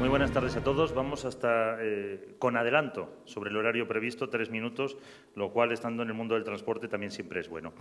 Muy buenas tardes a todos. Vamos hasta con adelanto sobre el horario previsto, 3 minutos, lo cual, estando en el mundo del transporte, también siempre es bueno.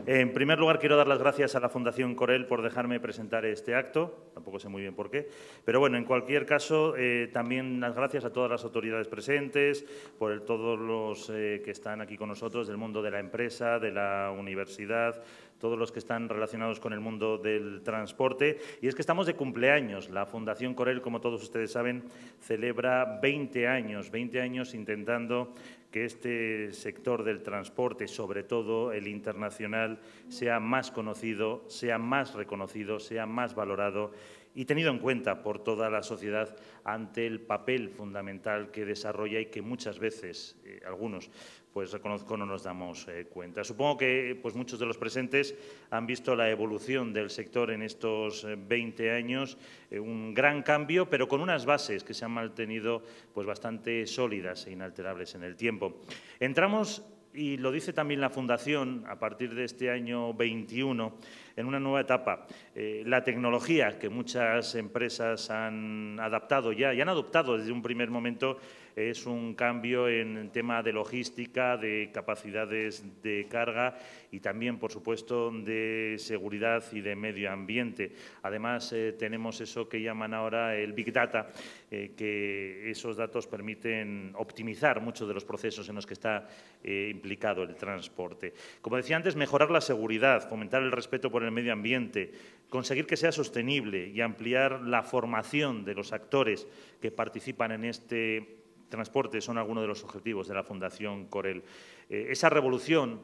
En primer lugar, quiero dar las gracias a la Fundación Corel por dejarme presentar este acto. Tampoco sé muy bien por qué. Pero bueno, en cualquier caso, también las gracias a todas las autoridades presentes, por todos los que están aquí con nosotros, del mundo de la empresa, de la universidad, todos los que están relacionados con el mundo del transporte. Y es que estamos de cumpleaños. La Fundación Corel, como todos ustedes saben, celebra 20 años intentando que este sector del transporte, sobre todo el internacional, sea más conocido, sea más reconocido, sea más valorado y tenido en cuenta por toda la sociedad ante el papel fundamental que desarrolla y que muchas veces, algunos, pues reconozco, no nos damos cuenta. Supongo que pues, muchos de los presentes han visto la evolución del sector en estos 20 años, un gran cambio, pero con unas bases que se han mantenido pues, bastante sólidas e inalterables en el tiempo. Entramos, y lo dice también la Fundación, a partir de este año 21, en una nueva etapa. La tecnología que muchas empresas han adaptado ya y han adoptado desde un primer momento es un cambio en tema de logística, de capacidades de carga y también, por supuesto, de seguridad y de medio ambiente. Además, tenemos eso que llaman ahora el Big Data, que esos datos permiten optimizar muchos de los procesos en los que está implicado el transporte. Como decía antes, mejorar la seguridad, fomentar el respeto por el medio ambiente, conseguir que sea sostenible y ampliar la formación de los actores que participan en este transporte son algunos de los objetivos de la Fundación Corel. Esa revolución,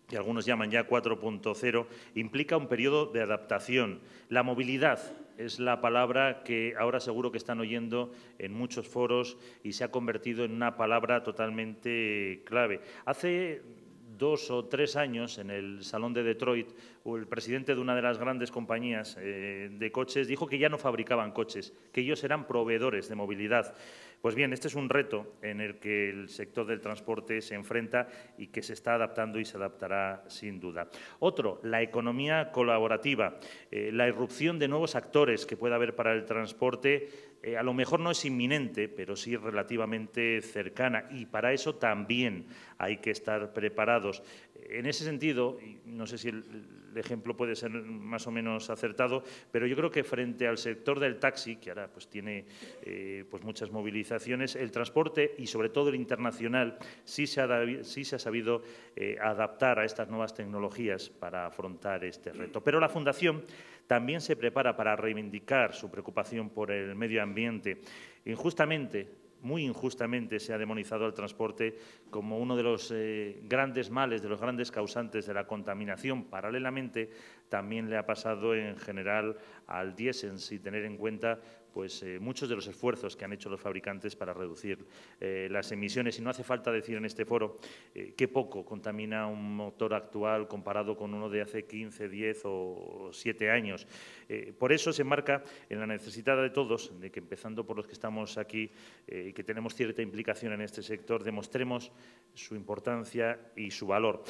que algunos llaman ya 4.0, implica un periodo de adaptación. La movilidad es la palabra que ahora seguro que están oyendo en muchos foros y se ha convertido en una palabra totalmente clave. Hace 2 o 3 años, en el Salón de Detroit, el presidente de una de las grandes compañías de coches dijo que ya no fabricaban coches, que ellos eran proveedores de movilidad. Pues bien, este es un reto en el que el sector del transporte se enfrenta y que se está adaptando y se adaptará sin duda. Otro, la economía colaborativa, la irrupción de nuevos actores que pueda haber para el transporte. A lo mejor no es inminente, pero sí relativamente cercana y para eso también hay que estar preparados. En ese sentido, y no sé si el ejemplo puede ser más o menos acertado, pero yo creo que frente al sector del taxi, que ahora pues, tiene pues muchas movilizaciones, el transporte y sobre todo el internacional sí se ha sabido adaptar a estas nuevas tecnologías para afrontar este reto. Pero la Fundación también se prepara para reivindicar su preocupación por el medio ambiente. Injustamente, muy injustamente, se ha demonizado al transporte como uno de los grandes males, de los grandes causantes de la contaminación. Paralelamente, también le ha pasado en general al diésel, sin tener en cuenta pues, muchos de los esfuerzos que han hecho los fabricantes para reducir las emisiones. Y no hace falta decir en este foro qué poco contamina un motor actual comparado con uno de hace 15, 10 o 7 años. Por eso se enmarca en la necesidad de todos, de que empezando por los que estamos aquí y que tenemos cierta implicación en este sector, demostremos su importancia y su valor.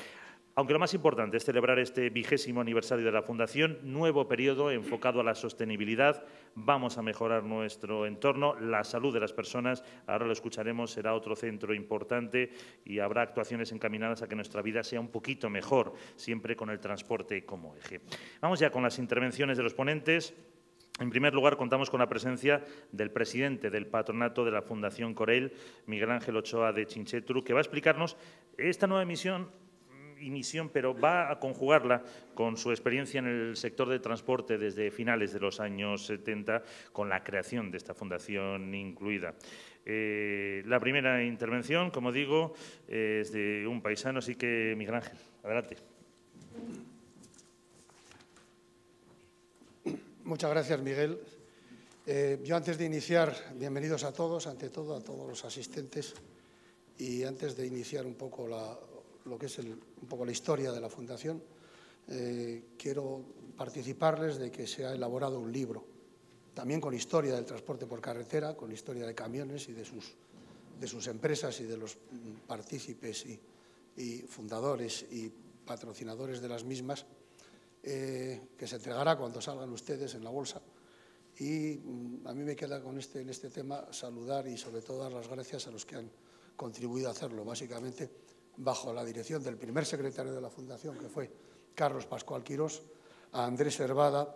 Aunque lo más importante es celebrar este 20º aniversario de la Fundación, nuevo periodo enfocado a la sostenibilidad. Vamos a mejorar nuestro entorno, la salud de las personas. Ahora lo escucharemos, será otro centro importante y habrá actuaciones encaminadas a que nuestra vida sea un poquito mejor, siempre con el transporte como eje. Vamos ya con las intervenciones de los ponentes. En primer lugar, contamos con la presencia del presidente del patronato de la Fundación Corel, Miguel Ángel Ochoa de Chincheturu, que va a explicarnos esta nueva misión, pero va a conjugarla con su experiencia en el sector del transporte desde finales de los años 70, con la creación de esta fundación incluida. La primera intervención, como digo, es de un paisano, así que, Miguel Ángel, adelante. Muchas gracias, Miguel. Yo, antes de iniciar, bienvenidos a todos, ante todo, a todos los asistentes, y antes de iniciar un poco lo que es un poco la historia de la Fundación, quiero participarles de que se ha elaborado un libro, también con historia del transporte por carretera, con historia de camiones y de sus empresas y de los partícipes y fundadores y patrocinadores de las mismas, que se entregará cuando salgan ustedes en la bolsa, Y a mí me queda en este tema saludar y sobre todo dar las gracias a los que han contribuido a hacerlo, básicamente bajo la dirección del primer secretario de la Fundación, que fue Carlos Pascual Quirós, a Andrés Hervada,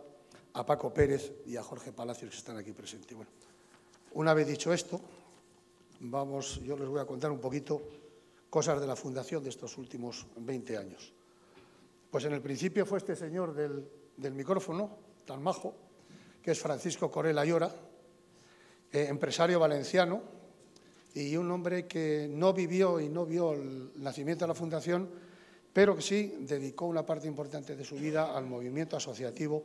a Paco Pérez y a Jorge Palacios, que están aquí presentes. Bueno, una vez dicho esto, yo les voy a contar un poquito cosas de la Fundación de estos últimos 20 años. Pues en el principio fue este señor del micrófono, tan majo, que es Francisco Corel Ayora, empresario valenciano y un hombre que no vivió y no vio el nacimiento de la Fundación, pero que sí dedicó una parte importante de su vida al movimiento asociativo.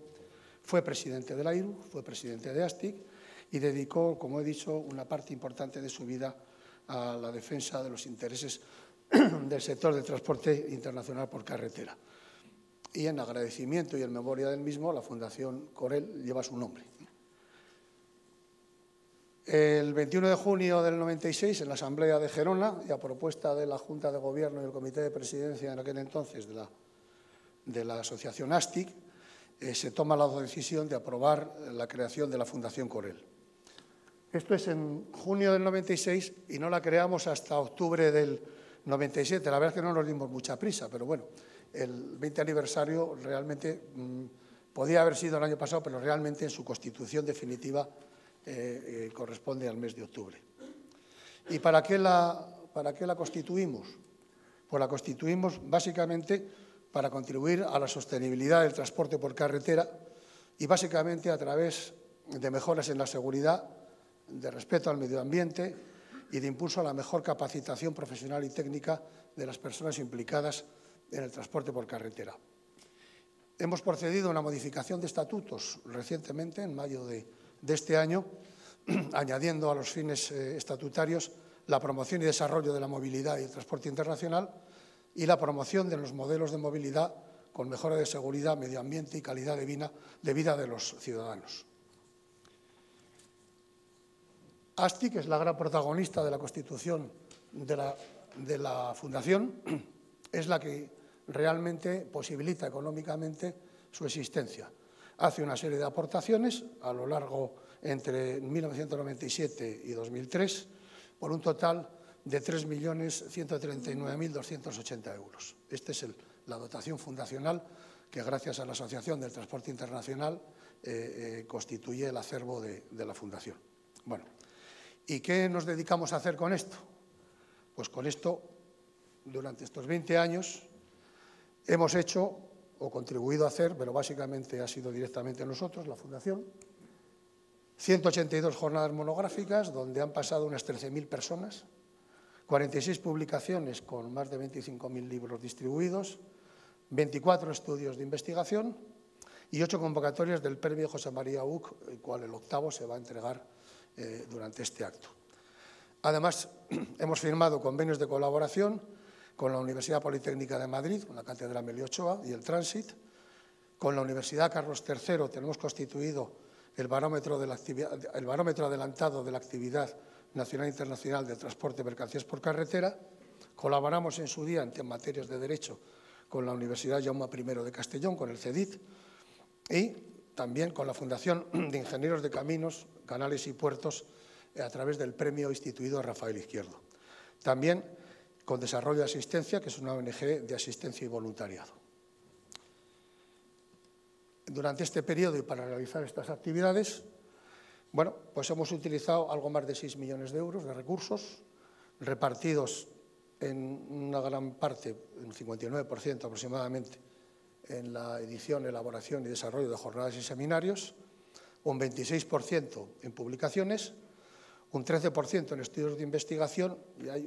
Fue presidente de la IRU, fue presidente de ASTIC y dedicó, como he dicho, una parte importante de su vida a la defensa de los intereses del sector del transporte internacional por carretera. Y en agradecimiento y en memoria del mismo, la Fundación Corel lleva su nombre. El 21 de junio del 96, en la Asamblea de Gerona, y a propuesta de la Junta de Gobierno y el Comité de Presidencia en aquel entonces de la Asociación ASTIC, se toma la decisión de aprobar la creación de la Fundación Corel. Esto es en junio del 96 y no la creamos hasta octubre del 97. La verdad es que no nos dimos mucha prisa, pero bueno, el 20 aniversario realmente podía haber sido el año pasado, pero realmente en su constitución definitiva corresponde al mes de octubre. ¿Y para qué la constituimos? Pues la constituimos básicamente para contribuir a la sostenibilidad del transporte por carretera y básicamente a través de mejoras en la seguridad, de respeto al medio ambiente y de impulso a la mejor capacitación profesional y técnica de las personas implicadas en el transporte por carretera. Hemos procedido a una modificación de estatutos recientemente, en mayo de este año, añadiendo a los fines estatutarios la promoción y desarrollo de la movilidad y el transporte internacional y la promoción de los modelos de movilidad con mejora de seguridad, medio ambiente y calidad de vida de los ciudadanos. ASTIC es la gran protagonista de la constitución de la Fundación, es la que realmente posibilita económicamente su existencia. Hace una serie de aportaciones a lo largo entre 1997 y 2003 por un total de 3.139.280 euros. Esta es la dotación fundacional que, gracias a la Asociación del Transporte Internacional, constituye el acervo de la Fundación. Bueno, ¿y qué nos dedicamos a hacer con esto? Pues con esto, durante estos 20 años, hemos hecho o contribuido a hacer, pero básicamente ha sido directamente nosotros, la Fundación, 182 jornadas monográficas donde han pasado unas 13.000 personas, 46 publicaciones con más de 25.000 libros distribuidos, 24 estudios de investigación y 8 convocatorias del Premio José María Uc, el cual el octavo se va a entregar durante este acto. Además, hemos firmado convenios de colaboración con la Universidad Politécnica de Madrid, con la Cátedra Melio Ochoa y el Transit. Con la Universidad Carlos III tenemos constituido el barómetro adelantado de la actividad nacional e internacional del transporte de mercancías por carretera. Colaboramos en su día en materias de derecho con la Universidad Jaume I de Castellón, con el CEDIT, y también con la Fundación de Ingenieros de Caminos, Canales y Puertos a través del premio instituido a Rafael Izquierdo. También con Desarrollo de Asistencia, que es una ONG de asistencia y voluntariado. Durante este periodo y para realizar estas actividades, bueno, pues hemos utilizado algo más de 6 millones de euros de recursos, repartidos en una gran parte, un 59% aproximadamente, en la edición, elaboración y desarrollo de jornadas y seminarios, un 26% en publicaciones, un 13% en estudios de investigación y hay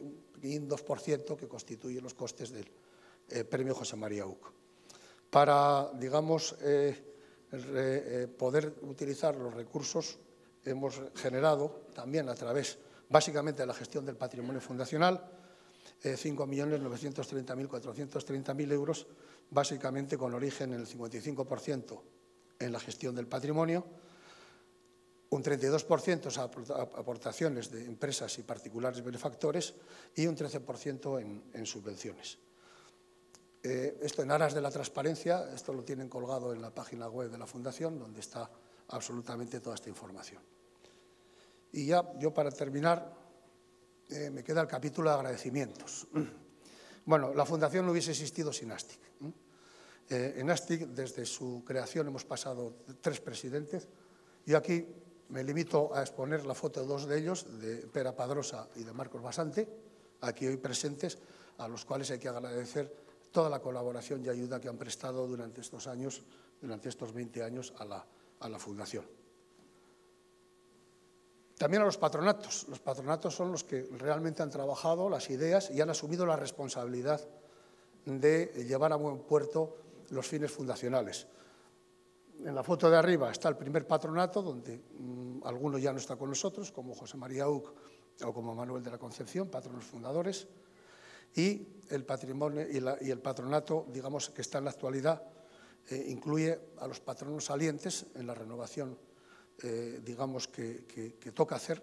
un 2% que constituye los costes del Premio José María Uc. Para, digamos, poder utilizar los recursos, hemos generado también a través, básicamente, de la gestión del patrimonio fundacional, 5.930.430.000 euros, básicamente con origen en el 55% en la gestión del patrimonio, un 32% es aportaciones de empresas y particulares benefactores y un 13% en subvenciones. Esto en aras de la transparencia, esto lo tienen colgado en la página web de la Fundación, donde está absolutamente toda esta información. Y ya, yo para terminar, me queda el capítulo de agradecimientos. Bueno, la Fundación no hubiese existido sin ASTIC. En ASTIC, desde su creación, hemos pasado 3 presidentes. Yo aquí me limito a exponer la foto de 2 de ellos, de Pere Padrosa y de Marcos Basante, aquí hoy presentes, a los cuales hay que agradecer toda la colaboración y ayuda que han prestado durante estos años, durante estos 20 años a la Fundación. También a los patronatos. Los patronatos son los que realmente han trabajado las ideas y han asumido la responsabilidad de llevar a buen puerto los fines fundacionales. En la foto de arriba está el primer patronato, donde alguno ya no está con nosotros, como José María Uc o como Manuel de la Concepción, patronos fundadores, y el patrimonio y el patronato, digamos, que está en la actualidad, incluye a los patronos salientes en la renovación, digamos, que toca hacer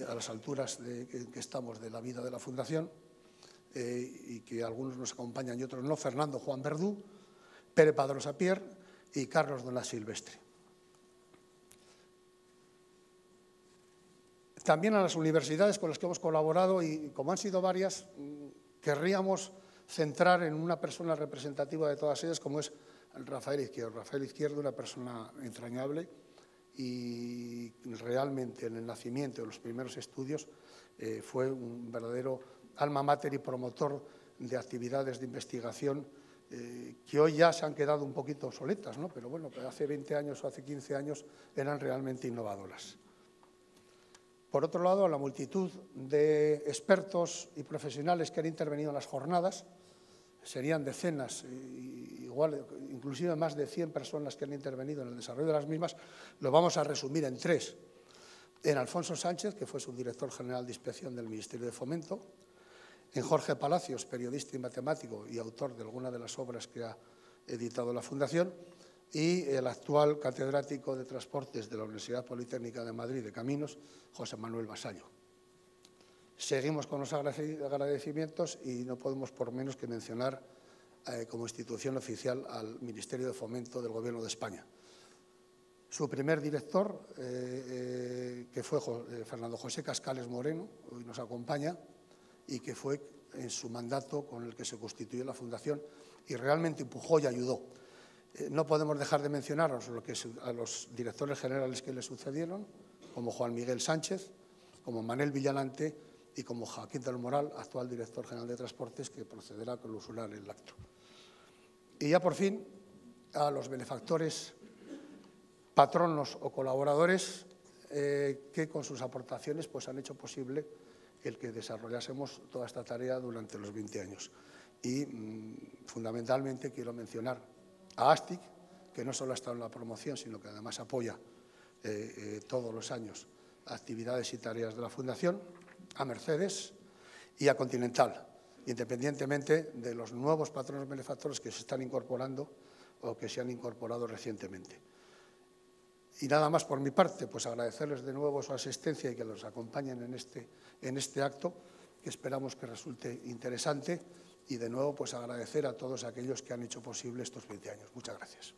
a las alturas que estamos de la vida de la Fundación, y que algunos nos acompañan y otros no: Fernando Juan Verdú, Pere Padrosa Pierre y Carlos Donat Silvestre. También a las universidades con las que hemos colaborado, y como han sido varias, querríamos centrar en una persona representativa de todas ellas, como es Rafael Izquierdo. Rafael Izquierdo, una persona entrañable, y realmente en el nacimiento de los primeros estudios fue un verdadero alma mater y promotor de actividades de investigación que hoy ya se han quedado un poquito obsoletas, ¿no? Pero bueno, hace 20 años o hace 15 años eran realmente innovadoras. Por otro lado, a la multitud de expertos y profesionales que han intervenido en las jornadas, serían decenas, igual, inclusive más de 100 personas que han intervenido en el desarrollo de las mismas, lo vamos a resumir en 3. En Alfonso Sánchez, que fue subdirector general de Inspección del Ministerio de Fomento; en Jorge Palacios, periodista y matemático y autor de algunas de las obras que ha editado la Fundación; y el actual catedrático de Transportes de la Universidad Politécnica de Madrid de Caminos, José Manuel Vasallo. Seguimos con los agradecimientos y no podemos por menos que mencionar como institución oficial al Ministerio de Fomento del Gobierno de España. Su primer director, que fue Fernando José Cascales Moreno, hoy nos acompaña, y que fue en su mandato con el que se constituyó la Fundación y realmente empujó y ayudó. No podemos dejar de mencionar a los directores generales que le sucedieron, como Juan Miguel Sánchez, como Manel Villalante y como Joaquín del Moral, actual director general de Transportes, que procederá a clausurar el acto. Y ya por fin a los benefactores, patronos o colaboradores que con sus aportaciones pues, han hecho posible el que desarrollásemos toda esta tarea durante los 20 años. Y fundamentalmente quiero mencionar a ASTIC, que no solo ha estado en la promoción, sino que además apoya todos los años actividades y tareas de la Fundación; a Mercedes y a Continental, independientemente de los nuevos patronos benefactores que se están incorporando o que se han incorporado recientemente. Y nada más por mi parte, pues agradecerles de nuevo su asistencia y que los acompañen en este acto, que esperamos que resulte interesante, y de nuevo pues agradecer a todos aquellos que han hecho posible estos 20 años. Muchas gracias.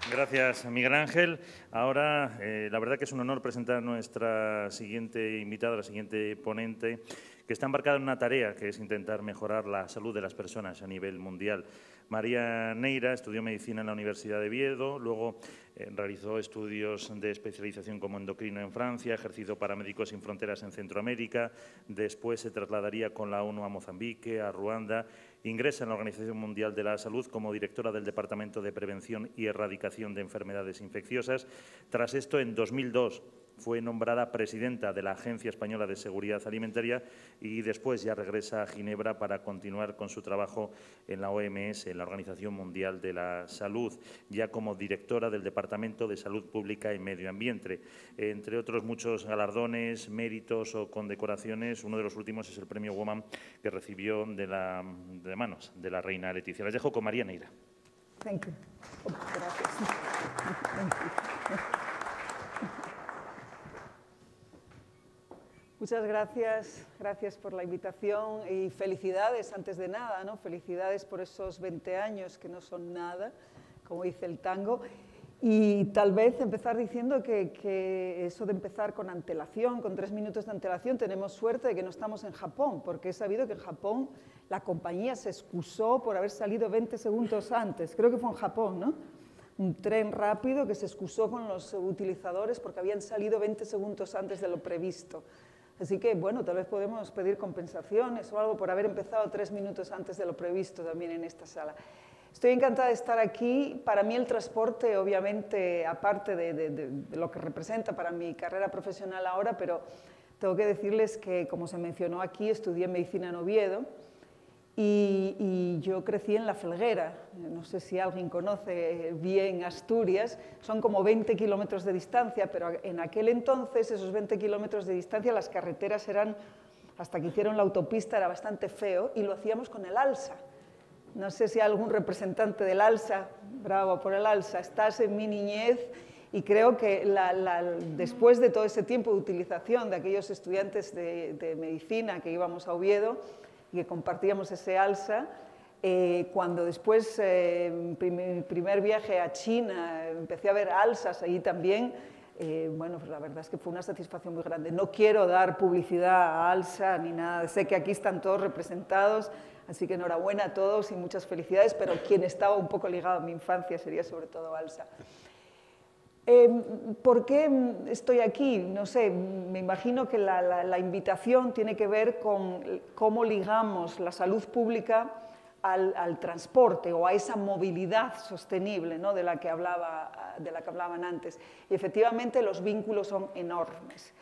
Gracias, Miguel Ángel. Ahora, la verdad que es un honor presentar a nuestra siguiente invitada, la siguiente ponente, que está embarcada en una tarea que es intentar mejorar la salud de las personas a nivel mundial. María Neira estudió medicina en la Universidad de Oviedo, luego realizó estudios de especialización como endocrino en Francia, ha ejercido para Médicos Sin Fronteras en Centroamérica, después se trasladaría con la ONU a Mozambique, a Ruanda. Ingresa en la Organización Mundial de la Salud como directora del Departamento de Prevención y Erradicación de Enfermedades Infecciosas. Tras esto, en 2002, fue nombrada presidenta de la Agencia Española de Seguridad Alimentaria y después ya regresa a Ginebra para continuar con su trabajo en la OMS, en la Organización Mundial de la Salud, ya como directora del Departamento de Salud Pública y Medio Ambiente. Entre otros muchos galardones, méritos o condecoraciones, uno de los últimos es el Premio Woman que recibió de manos de la reina Leticia. Les dejo con María Neira. Thank you. Gracias. Thank you. Muchas gracias, gracias por la invitación y felicidades antes de nada, ¿no? Felicidades por esos 20 años que no son nada, como dice el tango. Y tal vez empezar diciendo que eso de empezar con antelación, con 3 minutos de antelación, tenemos suerte de que no estamos en Japón, porque he sabido que en Japón la compañía se excusó por haber salido 20 segundos antes. Creo que fue en Japón, ¿no? Un tren rápido que se excusó con los utilizadores porque habían salido 20 segundos antes de lo previsto. Así que, bueno, tal vez podemos pedir compensaciones o algo por haber empezado 3 minutos antes de lo previsto también en esta sala. Estoy encantada de estar aquí. Para mí el transporte, obviamente, aparte de lo que representa para mi carrera profesional ahora, pero tengo que decirles que, como se mencionó aquí, estudié medicina en Oviedo y yo crecí en La Felguera. No sé si alguien conoce bien Asturias. Son como 20 kilómetros de distancia, pero en aquel entonces, esos 20 kilómetros de distancia, las carreteras eran, hasta que hicieron la autopista, era bastante feo y lo hacíamos con el alsa. No sé si algún representante del ALSA, bravo por el ALSA, estás en mi niñez y creo que después de todo ese tiempo de utilización de aquellos estudiantes de medicina que íbamos a Oviedo y que compartíamos ese ALSA, cuando después, mi primer viaje a China, empecé a ver ALSAs allí también, bueno, pues la verdad es que fue una satisfacción muy grande. No quiero dar publicidad a ALSA ni nada, sé que aquí están todos representados, así que enhorabuena a todos y muchas felicidades, pero quien estaba un poco ligado a mi infancia sería sobre todo ALSA. ¿Por qué estoy aquí? No sé, me imagino que la invitación tiene que ver con cómo ligamos la salud pública al transporte o a esa movilidad sostenible, ¿no? de la que hablaban antes. Y efectivamente los vínculos son enormes.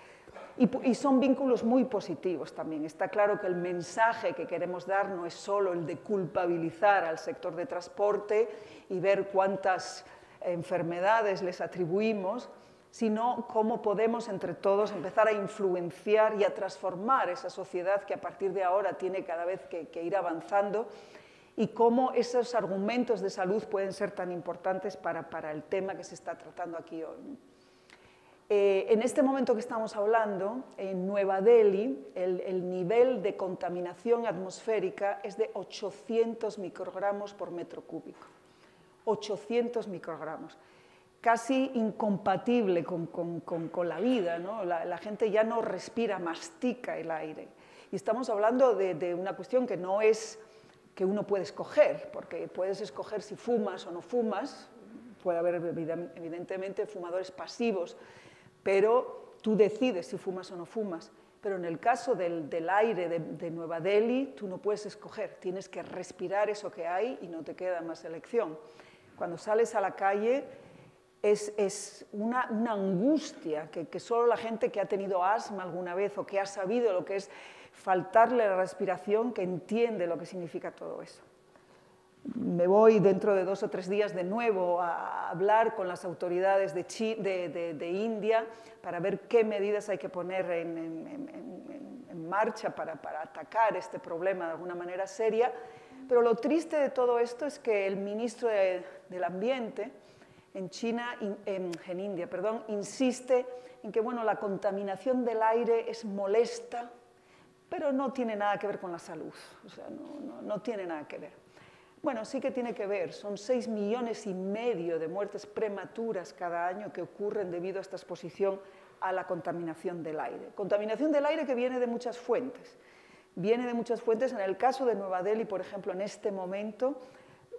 Y son vínculos muy positivos también. Está claro que el mensaje que queremos dar no es solo el de culpabilizar al sector de transporte y ver cuántas enfermedades les atribuimos, sino cómo podemos entre todos empezar a influenciar y a transformar esa sociedad que a partir de ahora tiene cada vez que ir avanzando y cómo esos argumentos de salud pueden ser tan importantes para el tema que se está tratando aquí hoy. En este momento que estamos hablando, en Nueva Delhi, el nivel de contaminación atmosférica es de 800 microgramos por metro cúbico. 800 microgramos. Casi incompatible con la vida, ¿no? La gente ya no respira, mastica el aire. Y estamos hablando de una cuestión que no es que uno puede escoger, porque puedes escoger si fumas o no fumas, puede haber evidentemente fumadores pasivos, pero tú decides si fumas o no fumas. Pero en el caso del aire de Nueva Delhi, tú no puedes escoger, tienes que respirar eso que hay y no te queda más elección. Cuando sales a la calle es una angustia que solo la gente que ha tenido asma alguna vez o que ha sabido lo que es faltarle la respiración, que entiende lo que significa todo eso. Me voy dentro de 2 o 3 días de nuevo a hablar con las autoridades de India para ver qué medidas hay que poner en marcha para atacar este problema de alguna manera seria. Pero lo triste de todo esto es que el ministro del Ambiente en India, insiste en que bueno, la contaminación del aire es molesta, pero no tiene nada que ver con la salud, o sea, no tiene nada que ver. Bueno, sí que tiene que ver, son 6,5 millones de muertes prematuras cada año que ocurren debido a esta exposición a la contaminación del aire. Contaminación del aire que viene de muchas fuentes. Viene de muchas fuentes. En el caso de Nueva Delhi, por ejemplo, en este momento,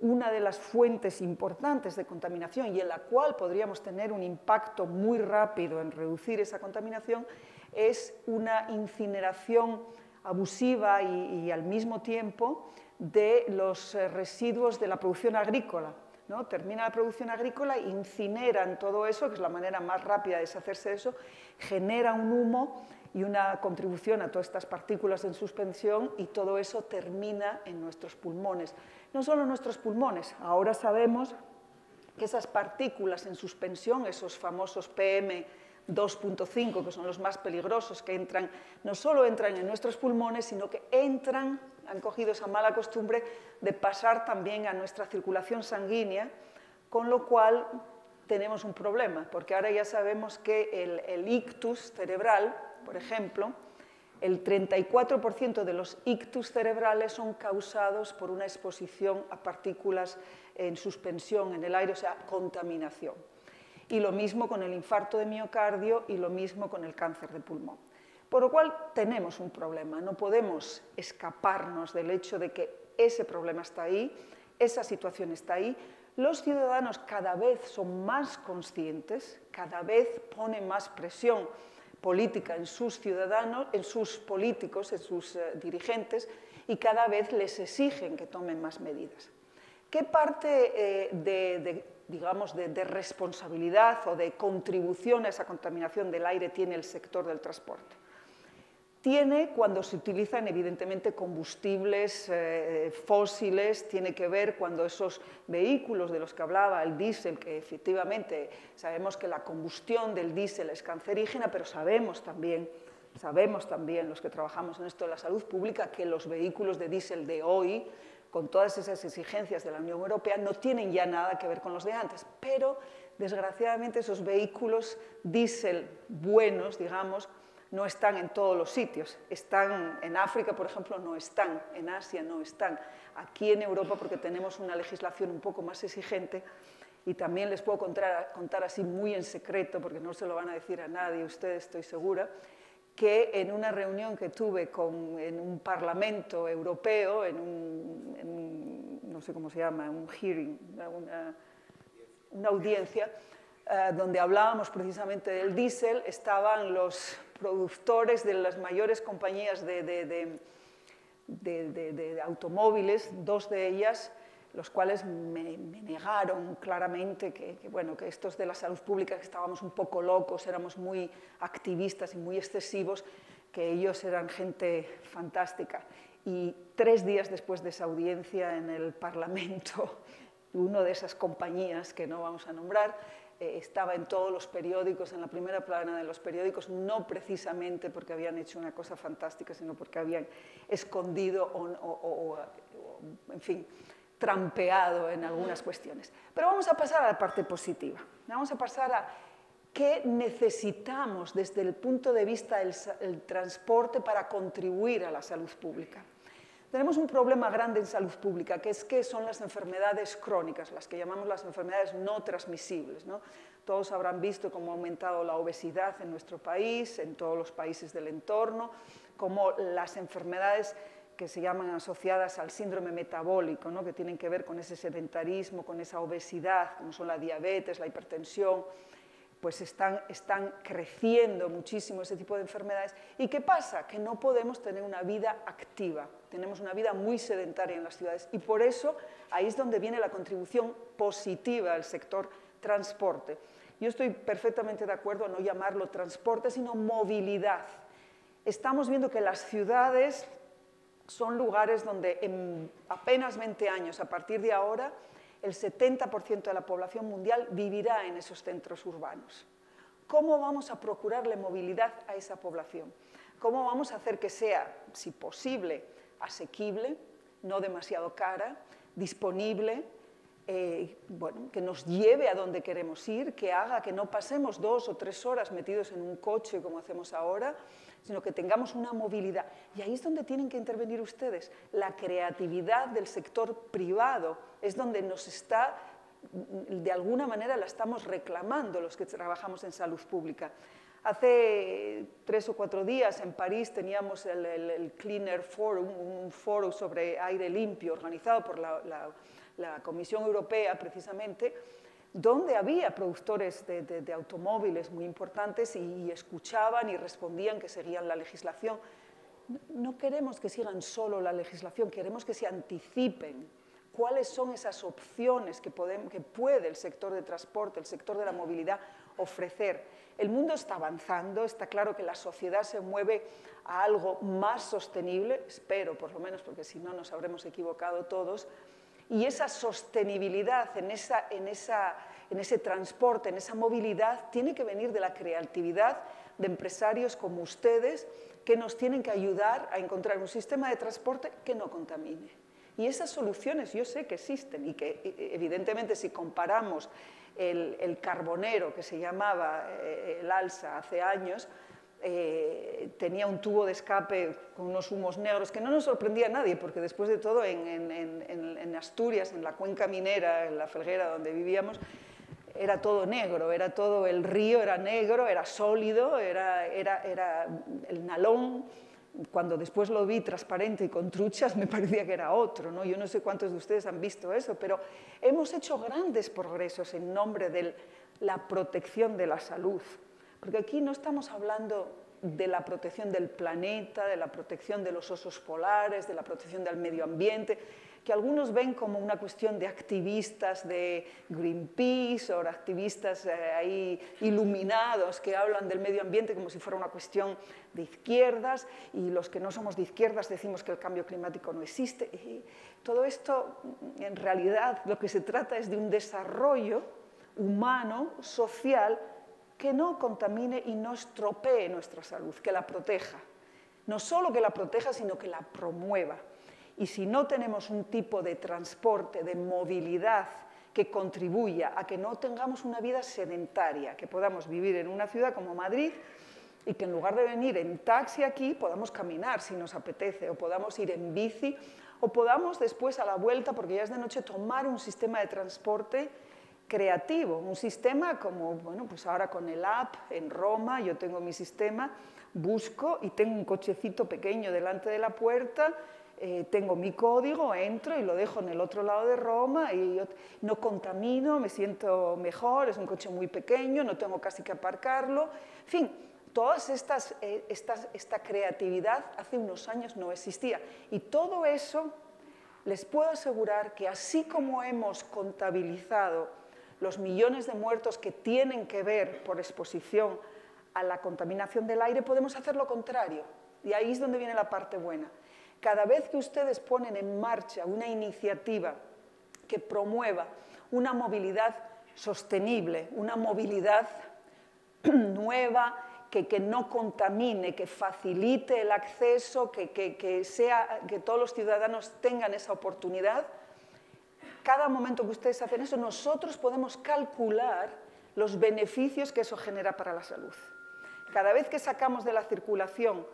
una de las fuentes importantes de contaminación y en la cual podríamos tener un impacto muy rápido en reducir esa contaminación es una incineración abusiva y al mismo tiempo de los residuos de la producción agrícola, ¿no? Termina la producción agrícola, incineran todo eso, que es la manera más rápida de deshacerse de eso, genera un humo y una contribución a todas estas partículas en suspensión y todo eso termina en nuestros pulmones. No solo en nuestros pulmones, ahora sabemos que esas partículas en suspensión, esos famosos PM2.5, que son los más peligrosos, que no solo entran en nuestros pulmones, sino que han cogido esa mala costumbre de pasar también a nuestra circulación sanguínea, con lo cual tenemos un problema, porque ahora ya sabemos que el ictus cerebral, por ejemplo, El 34% de los ictus cerebrales son causados por una exposición a partículas en suspensión en el aire, o sea, contaminación. Y lo mismo con el infarto de miocardio y lo mismo con el cáncer de pulmón. Por lo cual tenemos un problema, no podemos escaparnos del hecho de que ese problema está ahí, esa situación está ahí. Los ciudadanos cada vez son más conscientes, cada vez ponen más presión política en sus ciudadanos, en sus políticos, en sus dirigentes, y cada vez les exigen que tomen más medidas. ¿Qué parte digamos, de responsabilidad o de contribución a esa contaminación del aire tiene el sector del transporte? Tiene cuando se utilizan evidentemente combustibles fósiles, tiene que ver cuando esos vehículos de los que hablaba, el diésel, que efectivamente sabemos que la combustión del diésel es cancerígena, pero sabemos también los que trabajamos en esto de la salud pública que los vehículos de diésel de hoy, con todas esas exigencias de la Unión Europea, no tienen ya nada que ver con los de antes, pero desgraciadamente esos vehículos diésel buenos, digamos, no están en todos los sitios. Están en África, por ejemplo, no están, en Asia no están. Aquí en Europa, porque tenemos una legislación un poco más exigente, y también les puedo contar así muy en secreto, porque no se lo van a decir a nadie, ustedes estoy segura, que en una reunión que tuve en un parlamento europeo, no sé cómo se llama, un hearing, una audiencia, donde hablábamos precisamente del diésel, estaban los productores de las mayores compañías de automóviles, dos de ellas, los cuales me negaron claramente que estos de la salud pública, que estábamos un poco locos, éramos muy activistas y muy excesivos, que ellos eran gente fantástica. Y 3 días después de esa audiencia en el Parlamento, una de esas compañías que no vamos a nombrar, estaba en todos los periódicos, en la primera plana de los periódicos, no precisamente porque habían hecho una cosa fantástica, sino porque habían escondido en fin, trampeado en algunas cuestiones. Pero vamos a pasar a la parte positiva. Vamos a pasar a qué necesitamos desde el punto de vista del transporte para contribuir a la salud pública. Tenemos un problema grande en salud pública, que son las enfermedades crónicas, las que llamamos las enfermedades no transmisibles, ¿no? Todos habrán visto cómo ha aumentado la obesidad en nuestro país, en todos los países del entorno, cómo las enfermedades que se llaman asociadas al síndrome metabólico, ¿no? Que tienen que ver con ese sedentarismo, con esa obesidad, como son la diabetes, la hipertensión, pues están creciendo muchísimo ese tipo de enfermedades. ¿Y qué pasa? Que no podemos tener una vida activa, tenemos una vida muy sedentaria en las ciudades, y por eso ahí es donde viene la contribución positiva del sector transporte. Yo estoy perfectamente de acuerdo en no llamarlo transporte, sino movilidad. Estamos viendo que las ciudades son lugares donde en apenas 20 años, a partir de ahora, el 70% de la población mundial vivirá en esos centros urbanos. ¿Cómo vamos a procurarle movilidad a esa población? ¿Cómo vamos a hacer que sea, si posible, asequible, no demasiado cara, disponible, que nos lleve a donde queremos ir, que haga que no pasemos 2 o 3 horas metidos en un coche como hacemos ahora, sino que tengamos una movilidad? Y ahí es donde tienen que intervenir ustedes. La creatividad del sector privado es donde nos está, de alguna manera la estamos reclamando los que trabajamos en salud pública. Hace 3 o 4 días en París teníamos el Cleaner Forum, un foro sobre aire limpio organizado por la Comisión Europea precisamente, donde había productores de automóviles muy importantes y escuchaban y respondían que seguían la legislación. No queremos que sigan solo la legislación, queremos que se anticipen cuáles son esas opciones que puede el sector de transporte, el sector de la movilidad ofrecer. El mundo está avanzando, está claro que la sociedad se mueve a algo más sostenible, espero por lo menos, porque si no nos habremos equivocado todos, y esa sostenibilidad en ese transporte, en esa movilidad, tiene que venir de la creatividad de empresarios como ustedes, que nos tienen que ayudar a encontrar un sistema de transporte que no contamine. Y esas soluciones yo sé que existen y que evidentemente si comparamos el carbonero que se llamaba el Alsa hace años, tenía un tubo de escape con unos humos negros, que no nos sorprendía a nadie, porque después de todo en Asturias, en la cuenca minera, en la Felguera donde vivíamos, era todo negro, era todo, el río era negro, era sólido, era el nalón. Cuando después lo vi transparente y con truchas, me parecía que era otro, ¿no? Yo no sé cuántos de ustedes han visto eso, pero hemos hecho grandes progresos en nombre de la protección de la salud. Porque aquí no estamos hablando de la protección del planeta, de la protección de los osos polares, de la protección del medio ambiente, que algunos ven como una cuestión de activistas de Greenpeace o activistas ahí iluminados que hablan del medio ambiente como si fuera una cuestión de izquierdas, y los que no somos de izquierdas decimos que el cambio climático no existe. Y todo esto, en realidad, lo que se trata es de un desarrollo humano, social, que no contamine y no estropee nuestra salud, que la proteja. No solo que la proteja, sino que la promueva. Y si no tenemos un tipo de transporte, de movilidad que contribuya a que no tengamos una vida sedentaria, que podamos vivir en una ciudad como Madrid y que en lugar de venir en taxi aquí, podamos caminar si nos apetece, o podamos ir en bici, o podamos después a la vuelta, porque ya es de noche, tomar un sistema de transporte creativo, un sistema como, bueno, pues ahora con el app en Roma, yo tengo mi sistema, busco y tengo un cochecito pequeño delante de la puerta, tengo mi código, entro y lo dejo en el otro lado de Roma y yo no contamino, me siento mejor, es un coche muy pequeño, no tengo casi que aparcarlo. En fin, toda esta creatividad hace unos años no existía. Y todo eso, les puedo asegurar que así como hemos contabilizado los millones de muertos que tienen que ver por exposición a la contaminación del aire, podemos hacer lo contrario. Y ahí es donde viene la parte buena. Cada vez que ustedes ponen en marcha una iniciativa que promueva una movilidad sostenible, una movilidad nueva, que no contamine, que facilite el acceso, que todos los ciudadanos tengan esa oportunidad, cada momento que ustedes hacen eso, nosotros podemos calcular los beneficios que eso genera para la salud. Cada vez que sacamos de la circulación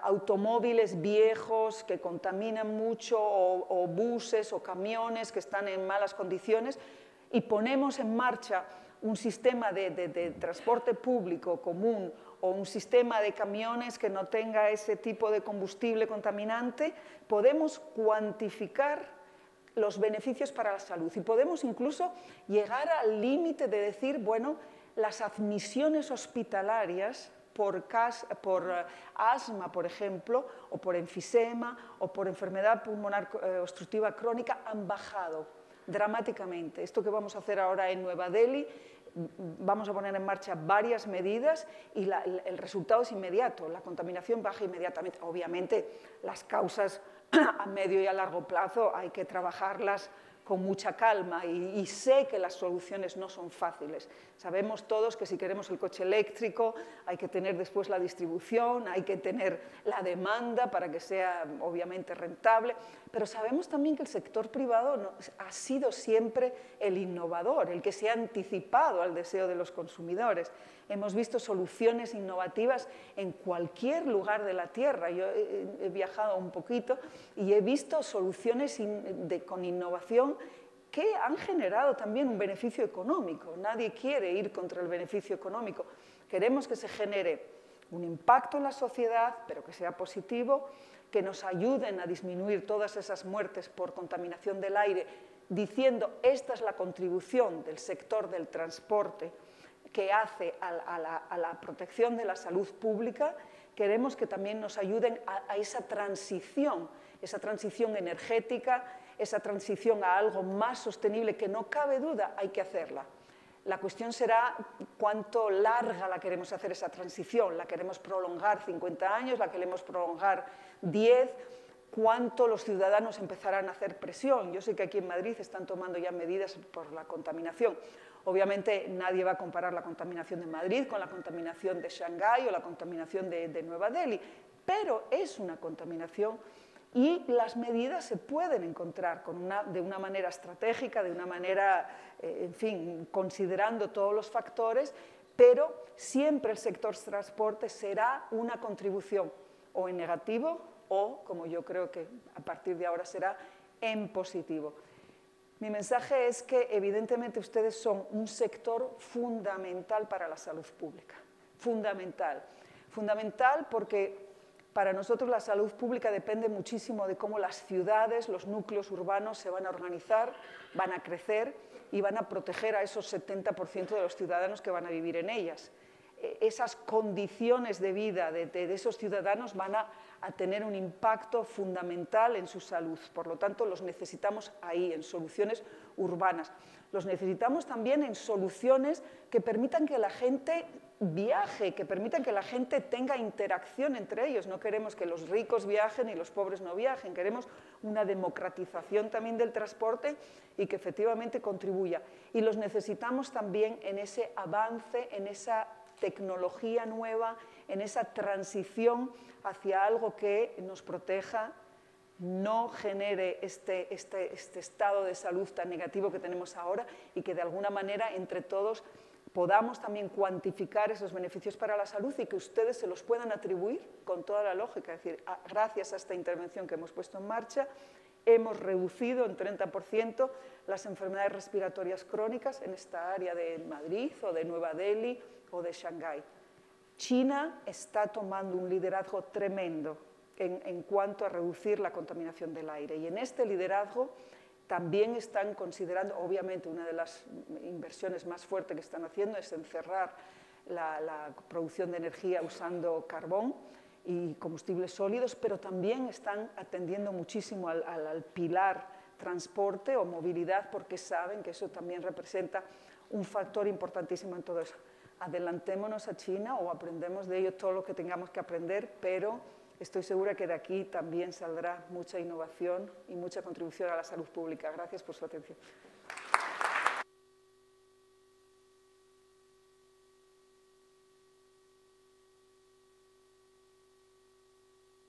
automóviles viejos que contaminan mucho o buses o camiones que están en malas condiciones y ponemos en marcha un sistema de transporte público común o un sistema de camiones que no tenga ese tipo de combustible contaminante, podemos cuantificar los beneficios para la salud y podemos incluso llegar al límite de decir, bueno, las admisiones hospitalarias por asma, por ejemplo, o por enfisema, o por enfermedad pulmonar obstructiva crónica, han bajado dramáticamente. Esto que vamos a hacer ahora en Nueva Delhi, vamos a poner en marcha varias medidas y el resultado es inmediato, la contaminación baja inmediatamente. Obviamente, las causas a medio y a largo plazo hay que trabajarlas con mucha calma y sé que las soluciones no son fáciles. Sabemos todos que si queremos el coche eléctrico hay que tener después la distribución, hay que tener la demanda para que sea obviamente rentable, pero sabemos también que el sector privado ha sido siempre el innovador, el que se ha anticipado al deseo de los consumidores. Hemos visto soluciones innovativas en cualquier lugar de la Tierra. Yo he viajado un poquito y he visto soluciones con innovación que han generado también un beneficio económico. Nadie quiere ir contra el beneficio económico. Queremos que se genere un impacto en la sociedad, pero que sea positivo, que nos ayuden a disminuir todas esas muertes por contaminación del aire, diciendo esta es la contribución del sector del transporte que hace a la protección de la salud pública. Queremos que también nos ayuden a esa transición energética, esa transición a algo más sostenible, que no cabe duda, hay que hacerla. La cuestión será cuánto larga la queremos hacer esa transición. ¿La queremos prolongar 50 años? ¿La queremos prolongar 10? ¿Cuánto los ciudadanos empezarán a hacer presión? Yo sé que aquí en Madrid están tomando ya medidas por la contaminación. Obviamente nadie va a comparar la contaminación de Madrid con la contaminación de Shanghái o la contaminación de Nueva Delhi, pero es una contaminación y las medidas se pueden encontrar de una manera estratégica, de una manera, en fin, considerando todos los factores, pero siempre el sector transporte será una contribución o en negativo o, como yo creo que a partir de ahora será, en positivo. Mi mensaje es que evidentemente ustedes son un sector fundamental para la salud pública, fundamental. Fundamental porque para nosotros la salud pública depende muchísimo de cómo las ciudades, los núcleos urbanos se van a organizar, van a crecer y van a proteger a esos 70% de los ciudadanos que van a vivir en ellas. Esas condiciones de vida de esos ciudadanos van a tener un impacto fundamental en su salud. Por lo tanto, los necesitamos ahí, en soluciones urbanas. Los necesitamos también en soluciones que permitan que la gente viaje, que permitan que la gente tenga interacción entre ellos. No queremos que los ricos viajen y los pobres no viajen. Queremos una democratización también del transporte y que efectivamente contribuya. Y los necesitamos también en ese avance, en esa tecnología nueva, en esa transición hacia algo que nos proteja, no genere este estado de salud tan negativo que tenemos ahora y que de alguna manera entre todos podamos también cuantificar esos beneficios para la salud y que ustedes se los puedan atribuir con toda la lógica. Es decir, gracias a esta intervención que hemos puesto en marcha, hemos reducido en 30% las enfermedades respiratorias crónicas en esta área de Madrid o de Nueva Delhi o de Shanghái. China está tomando un liderazgo tremendo en cuanto a reducir la contaminación del aire y en este liderazgo también están considerando, obviamente una de las inversiones más fuertes que están haciendo es encerrar la producción de energía usando carbón y combustibles sólidos, pero también están atendiendo muchísimo al pilar transporte o movilidad porque saben que eso también representa un factor importantísimo en todo eso. Adelantémonos a China o aprendemos de ello todo lo que tengamos que aprender, pero estoy segura que de aquí también saldrá mucha innovación y mucha contribución a la salud pública. Gracias por su atención.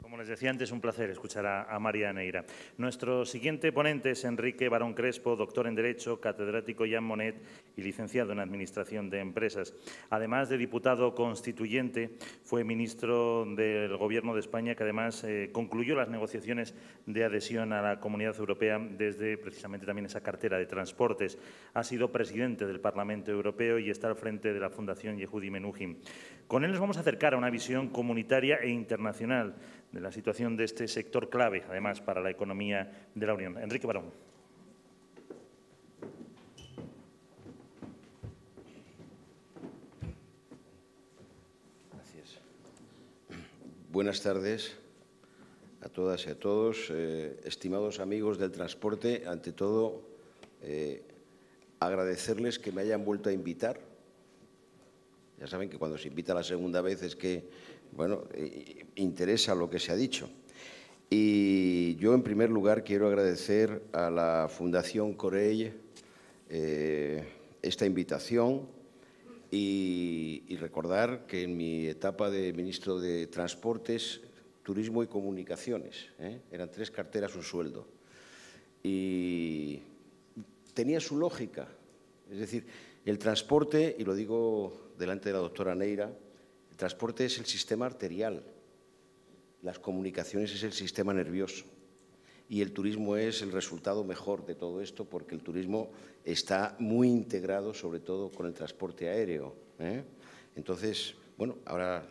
Como les decía antes, un placer escuchar a María Neira. Nuestro siguiente ponente es Enrique Barón Crespo, doctor en Derecho, catedrático Jean Monnet y licenciado en Administración de Empresas. Además de diputado constituyente, fue ministro del Gobierno de España, que además concluyó las negociaciones de adhesión a la Comunidad Europea desde precisamente también esa cartera de transportes. Ha sido presidente del Parlamento Europeo y está al frente de la Fundación Yehudi Menuhin. Con él nos vamos a acercar a una visión comunitaria e internacional de la situación de este sector clave, además, para la economía de la Unión. Enrique Barón. Gracias. Buenas tardes a todas y a todos. Estimados amigos del transporte, ante todo, agradecerles que me hayan vuelto a invitar. Ya saben que cuando se invita la segunda vez es que, bueno, interesa lo que se ha dicho. Y yo, en primer lugar, quiero agradecer a la Fundación Corell esta invitación y recordar que en mi etapa de ministro de Transportes, Turismo y Comunicaciones, eran 3 carteras, un sueldo. Y tenía su lógica. Es decir, el transporte, y lo digo delante de la doctora Neira, el transporte es el sistema arterial, las comunicaciones es el sistema nervioso y el turismo es el resultado mejor de todo esto porque el turismo está muy integrado sobre todo con el transporte aéreo. Entonces, bueno, ahora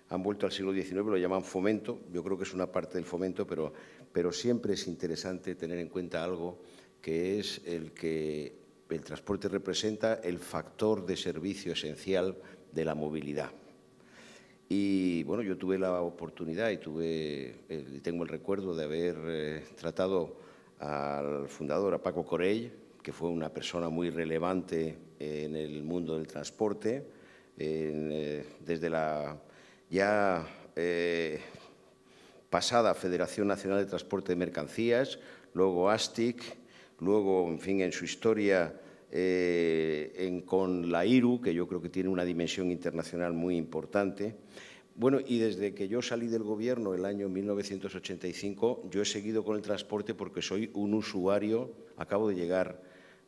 han vuelto al siglo XIX, lo llaman fomento, yo creo que es una parte del fomento, pero siempre es interesante tener en cuenta algo que es el que el transporte representa el factor de servicio esencial de la movilidad. Y bueno, yo tuve la oportunidad y tengo el recuerdo de haber tratado al fundador, a Paco Corell, que fue una persona muy relevante en el mundo del transporte, desde la ya pasada Federación Nacional de Transporte de Mercancías, luego ASTIC, luego, en fin, en su historia con la IRU, que yo creo que tiene una dimensión internacional muy importante. Bueno, y desde que yo salí del Gobierno el año 1985, yo he seguido con el transporte porque soy un usuario, acabo de llegar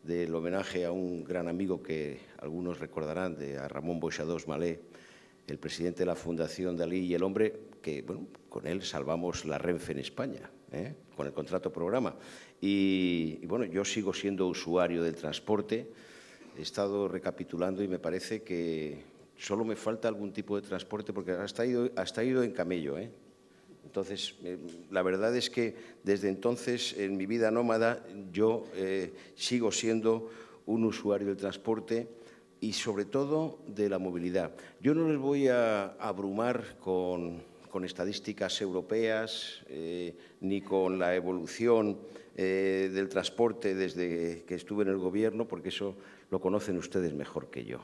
del homenaje a un gran amigo que algunos recordarán, a Ramón Boixadós Malé, el presidente de la Fundación Dalí y el hombre que, bueno, con él salvamos la Renfe en España, con el contrato programa. Y bueno, yo sigo siendo usuario del transporte. He estado recapitulando y me parece que solo me falta algún tipo de transporte porque hasta he ido en camello, Entonces, la verdad es que desde entonces, en mi vida nómada, yo sigo siendo un usuario del transporte y, sobre todo, de la movilidad. Yo no les voy a abrumar con estadísticas europeas ni con la evolución del transporte desde que estuve en el Gobierno, porque eso lo conocen ustedes mejor que yo.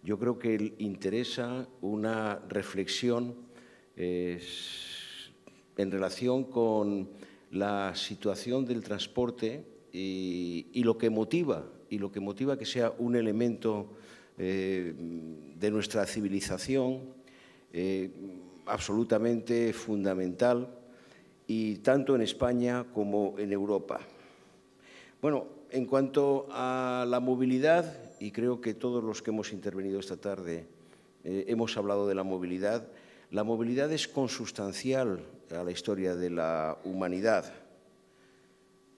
Yo creo que interesa una reflexión en relación con la situación del transporte y lo que motiva que sea un elemento de nuestra civilización absolutamente fundamental, y tanto en España como en Europa. Bueno, en cuanto a la movilidad, y creo que todos los que hemos intervenido esta tarde hemos hablado de la movilidad es consustancial a la historia de la humanidad.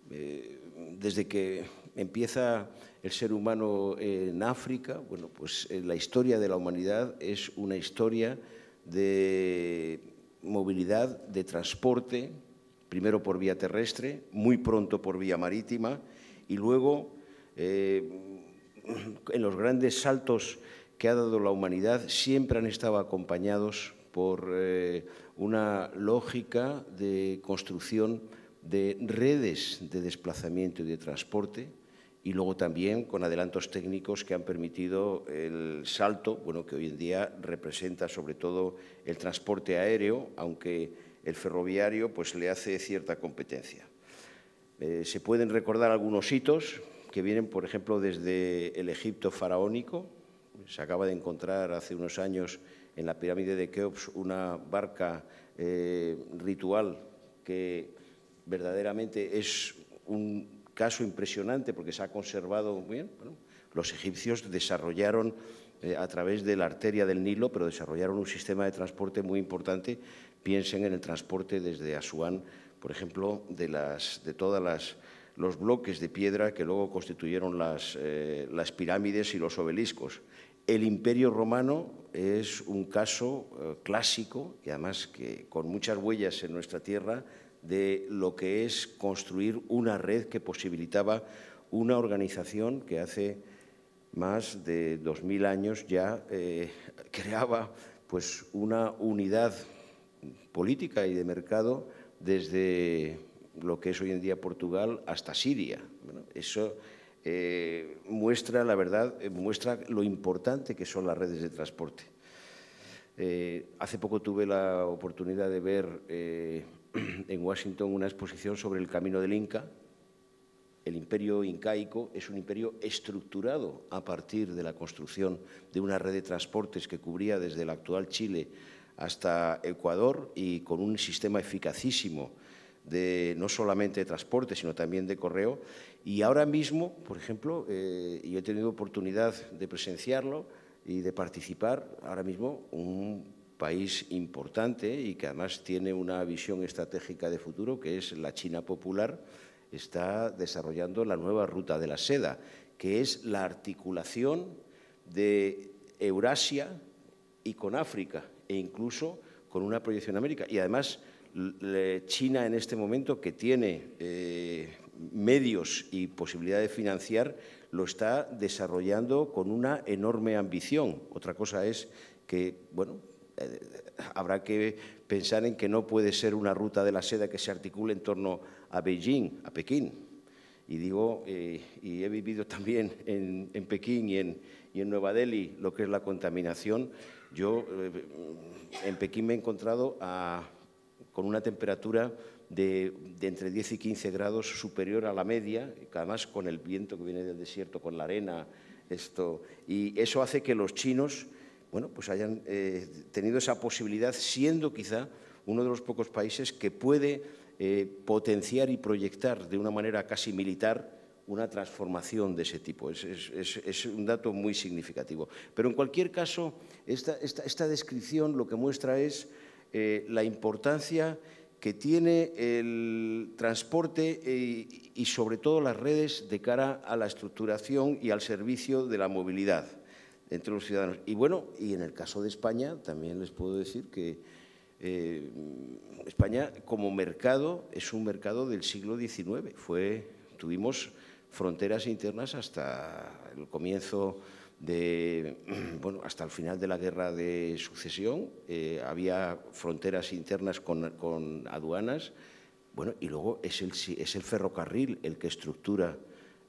Desde que empieza el ser humano en África, bueno, pues la historia de la humanidad es una historia de movilidad, de transporte, primero por vía terrestre, muy pronto por vía marítima, y luego en los grandes saltos que ha dado la humanidad siempre han estado acompañados por una lógica de construcción de redes de desplazamiento y de transporte, y luego también con adelantos técnicos que han permitido el salto, bueno, que hoy en día representa sobre todo el transporte aéreo, aunque el ferroviario pues le hace cierta competencia. Se pueden recordar algunos hitos que vienen, por ejemplo, desde el Egipto faraónico. Se acaba de encontrar hace unos años en la pirámide de Keops una barca ritual que verdaderamente es un caso impresionante porque se ha conservado muy bien. Bueno, los egipcios desarrollaron a través de la arteria del Nilo, pero desarrollaron un sistema de transporte muy importante. Piensen en el transporte desde Asuán, por ejemplo, de todos los bloques de piedra que luego constituyeron las pirámides y los obeliscos. El Imperio Romano es un caso clásico y además que con muchas huellas en nuestra tierra de lo que es construir una red que posibilitaba una organización que hace más de 2000 años ya creaba pues una unidad política y de mercado desde lo que es hoy en día Portugal hasta Siria. Bueno, eso muestra, la verdad, muestra lo importante que son las redes de transporte. Hace poco tuve la oportunidad de ver en Washington una exposición sobre el camino del Inca. El imperio incaico es un imperio estructurado a partir de la construcción de una red de transportes que cubría desde el actual Chile hasta Ecuador y con un sistema eficacísimo de no solamente de transporte, sino también de correo. Y ahora mismo, por ejemplo, yo he tenido oportunidad de presenciarlo y de participar, ahora mismo un país importante y que además tiene una visión estratégica de futuro, que es la China popular, está desarrollando la nueva ruta de la seda, que es la articulación de Eurasia y con África, e incluso con una proyección a América. Y además, China en este momento, que tiene medios y posibilidad de financiar, lo está desarrollando con una enorme ambición. Otra cosa es que, bueno, habrá que pensar en que no puede ser una ruta de la seda que se articule en torno a Beijing, a Pekín. Y digo, y he vivido también en Pekín y en Nueva Delhi lo que es la contaminación. Yo en Pekín me he encontrado con una temperatura de entre 10 y 15 grados superior a la media, además con el viento que viene del desierto, con la arena, y eso hace que los chinos, bueno, pues hayan tenido esa posibilidad, siendo quizá uno de los pocos países que puede potenciar y proyectar de una manera casi militar una transformación de ese tipo. Es un dato muy significativo. Pero en cualquier caso, esta descripción lo que muestra es la importancia que tiene el transporte y sobre todo las redes de cara a la estructuración y al servicio de la movilidad entre los ciudadanos. Y bueno, y en el caso de España también les puedo decir que España como mercado es un mercado del siglo XIX. Tuvimos fronteras internas hasta el comienzo hasta el final de la Guerra de Sucesión. Había fronteras internas con aduanas. Bueno, y luego es el ferrocarril el que estructura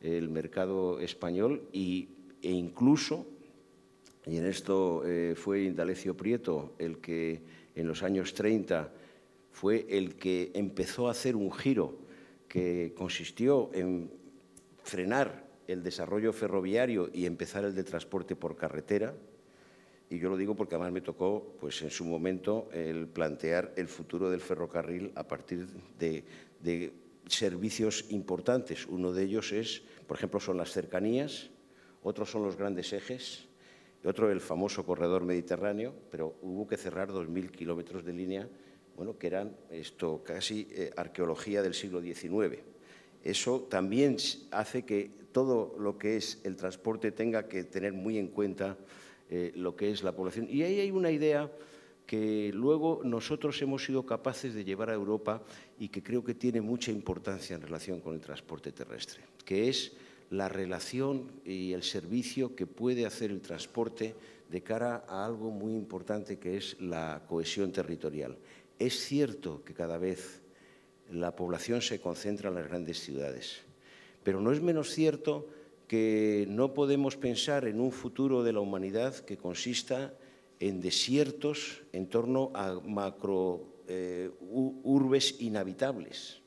el mercado español e incluso, y en esto fue Indalecio Prieto el que en los años 30 fue el que empezó a hacer un giro que consistió en frenar el desarrollo ferroviario y empezar el de transporte por carretera. Y yo lo digo porque además me tocó, pues en su momento, el plantear el futuro del ferrocarril a partir de servicios importantes. Uno de ellos por ejemplo, son las cercanías, otros son los grandes ejes, y otro el famoso corredor mediterráneo, pero hubo que cerrar 2.000 kilómetros de línea, que eran casi arqueología del siglo XIX. Eso también hace que todo lo que es el transporte tenga que tener muy en cuenta lo que es la población. Y ahí hay una idea que luego nosotros hemos sido capaces de llevar a Europa y que creo que tiene mucha importancia en relación con el transporte terrestre, que es la relación y el servicio que puede hacer el transporte de cara a algo muy importante que es la cohesión territorial. Es cierto que cada vez la población se concentra en las grandes ciudades, pero no es menos cierto que no podemos pensar en un futuro de la humanidad que consista en desiertos en torno a urbes inhabitables.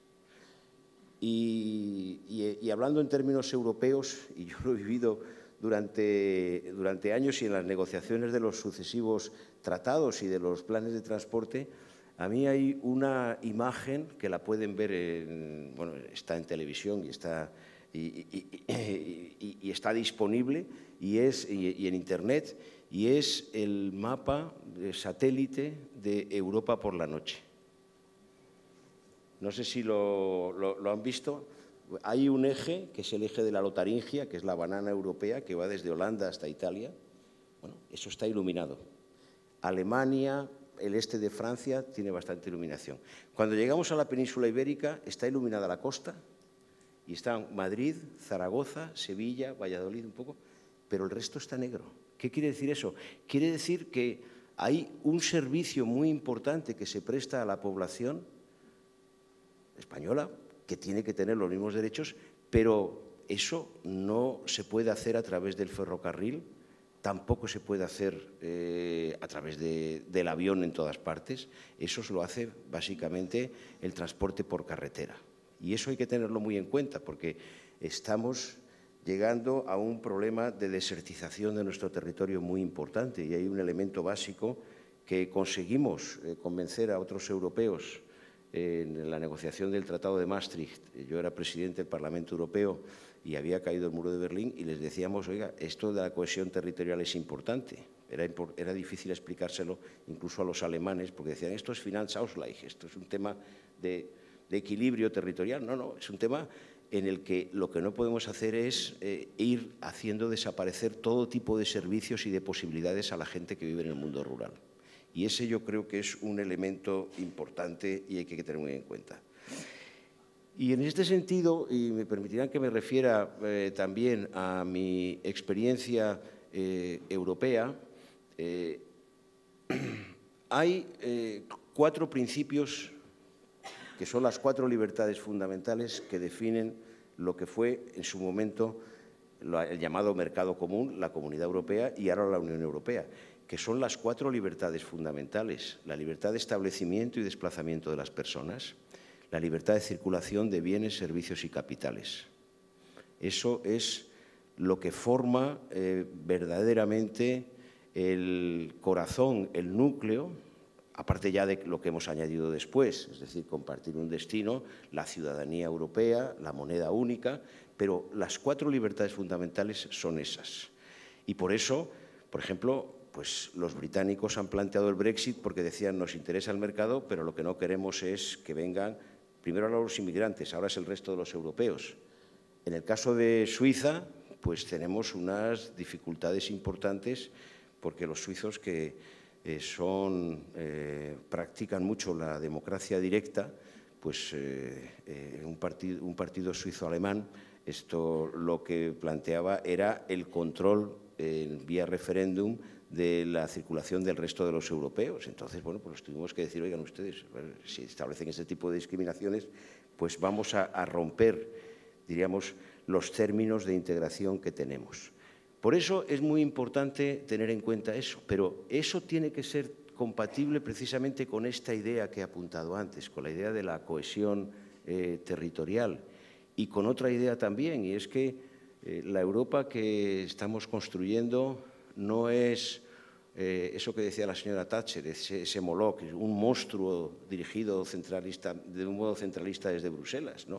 Y hablando en términos europeos, y yo lo he vivido durante años y en las negociaciones de los sucesivos tratados y de los planes de transporte, a mí hay una imagen que la pueden ver, está en televisión y está disponible y en Internet, y es el mapa de satélite de Europa por la noche. No sé si lo han visto. Hay un eje, que es el eje de la Lotaringia, que es la banana europea, que va desde Holanda hasta Italia. Bueno, eso está iluminado. Alemania, el este de Francia, tiene bastante iluminación. Cuando llegamos a la península ibérica, está iluminada la costa, y están Madrid, Zaragoza, Sevilla, Valladolid un poco, pero el resto está negro. ¿Qué quiere decir eso? Quiere decir que hay un servicio muy importante que se presta a la población española, que tiene que tener los mismos derechos, pero eso no se puede hacer a través del ferrocarril, tampoco se puede hacer a través del avión en todas partes. Eso lo hace básicamente el transporte por carretera. Y eso hay que tenerlo muy en cuenta, porque estamos llegando a un problema de desertización de nuestro territorio muy importante, y hay un elemento básico que conseguimos convencer a otros europeos en la negociación del Tratado de Maastricht. Yo era presidente del Parlamento Europeo y había caído el muro de Berlín y les decíamos, oiga, esto de la cohesión territorial es importante. Era difícil explicárselo incluso a los alemanes, porque decían, esto es Finanzausgleich, esto es un tema de equilibrio territorial. No, es un tema en el que lo que no podemos hacer es ir haciendo desaparecer todo tipo de servicios y de posibilidades a la gente que vive en el mundo rural. Y ese yo creo que es un elemento importante y hay que tener muy en cuenta. Y en este sentido, y me permitirán que me refiera también a mi experiencia europea, hay 4 principios que son las 4 libertades fundamentales que definen lo que fue en su momento el llamado mercado común, la Comunidad Europea y ahora la Unión Europea, que son las 4 libertades fundamentales: la libertad de establecimiento y desplazamiento de las personas, la libertad de circulación de bienes, servicios y capitales. Eso es lo que forma verdaderamente el corazón, el núcleo aparte ya de lo que hemos añadido después, es decir, compartir un destino, la ciudadanía europea, la moneda única, pero las 4 libertades fundamentales son esas. Y por eso, por ejemplo, pues los británicos han planteado el Brexit porque decían nos interesa el mercado, pero lo que no queremos es que vengan primero los inmigrantes, ahora es el resto de los europeos. En el caso de Suiza, pues tenemos unas dificultades importantes porque los suizos que practican mucho la democracia directa, pues un partido suizo-alemán, esto lo que planteaba era el control vía referéndum de la circulación del resto de los europeos. Entonces, bueno, pues tuvimos que decir, oigan ustedes, si establecen este tipo de discriminaciones, pues vamos a romper, diríamos, los términos de integración que tenemos. Por eso es muy importante tener en cuenta eso, pero eso tiene que ser compatible precisamente con esta idea que he apuntado antes, con la idea de la cohesión territorial y con otra idea también, y es que la Europa que estamos construyendo no es eso que decía la señora Thatcher, ese Moloch, un monstruo dirigido centralista, de un modo centralista desde Bruselas, ¿no?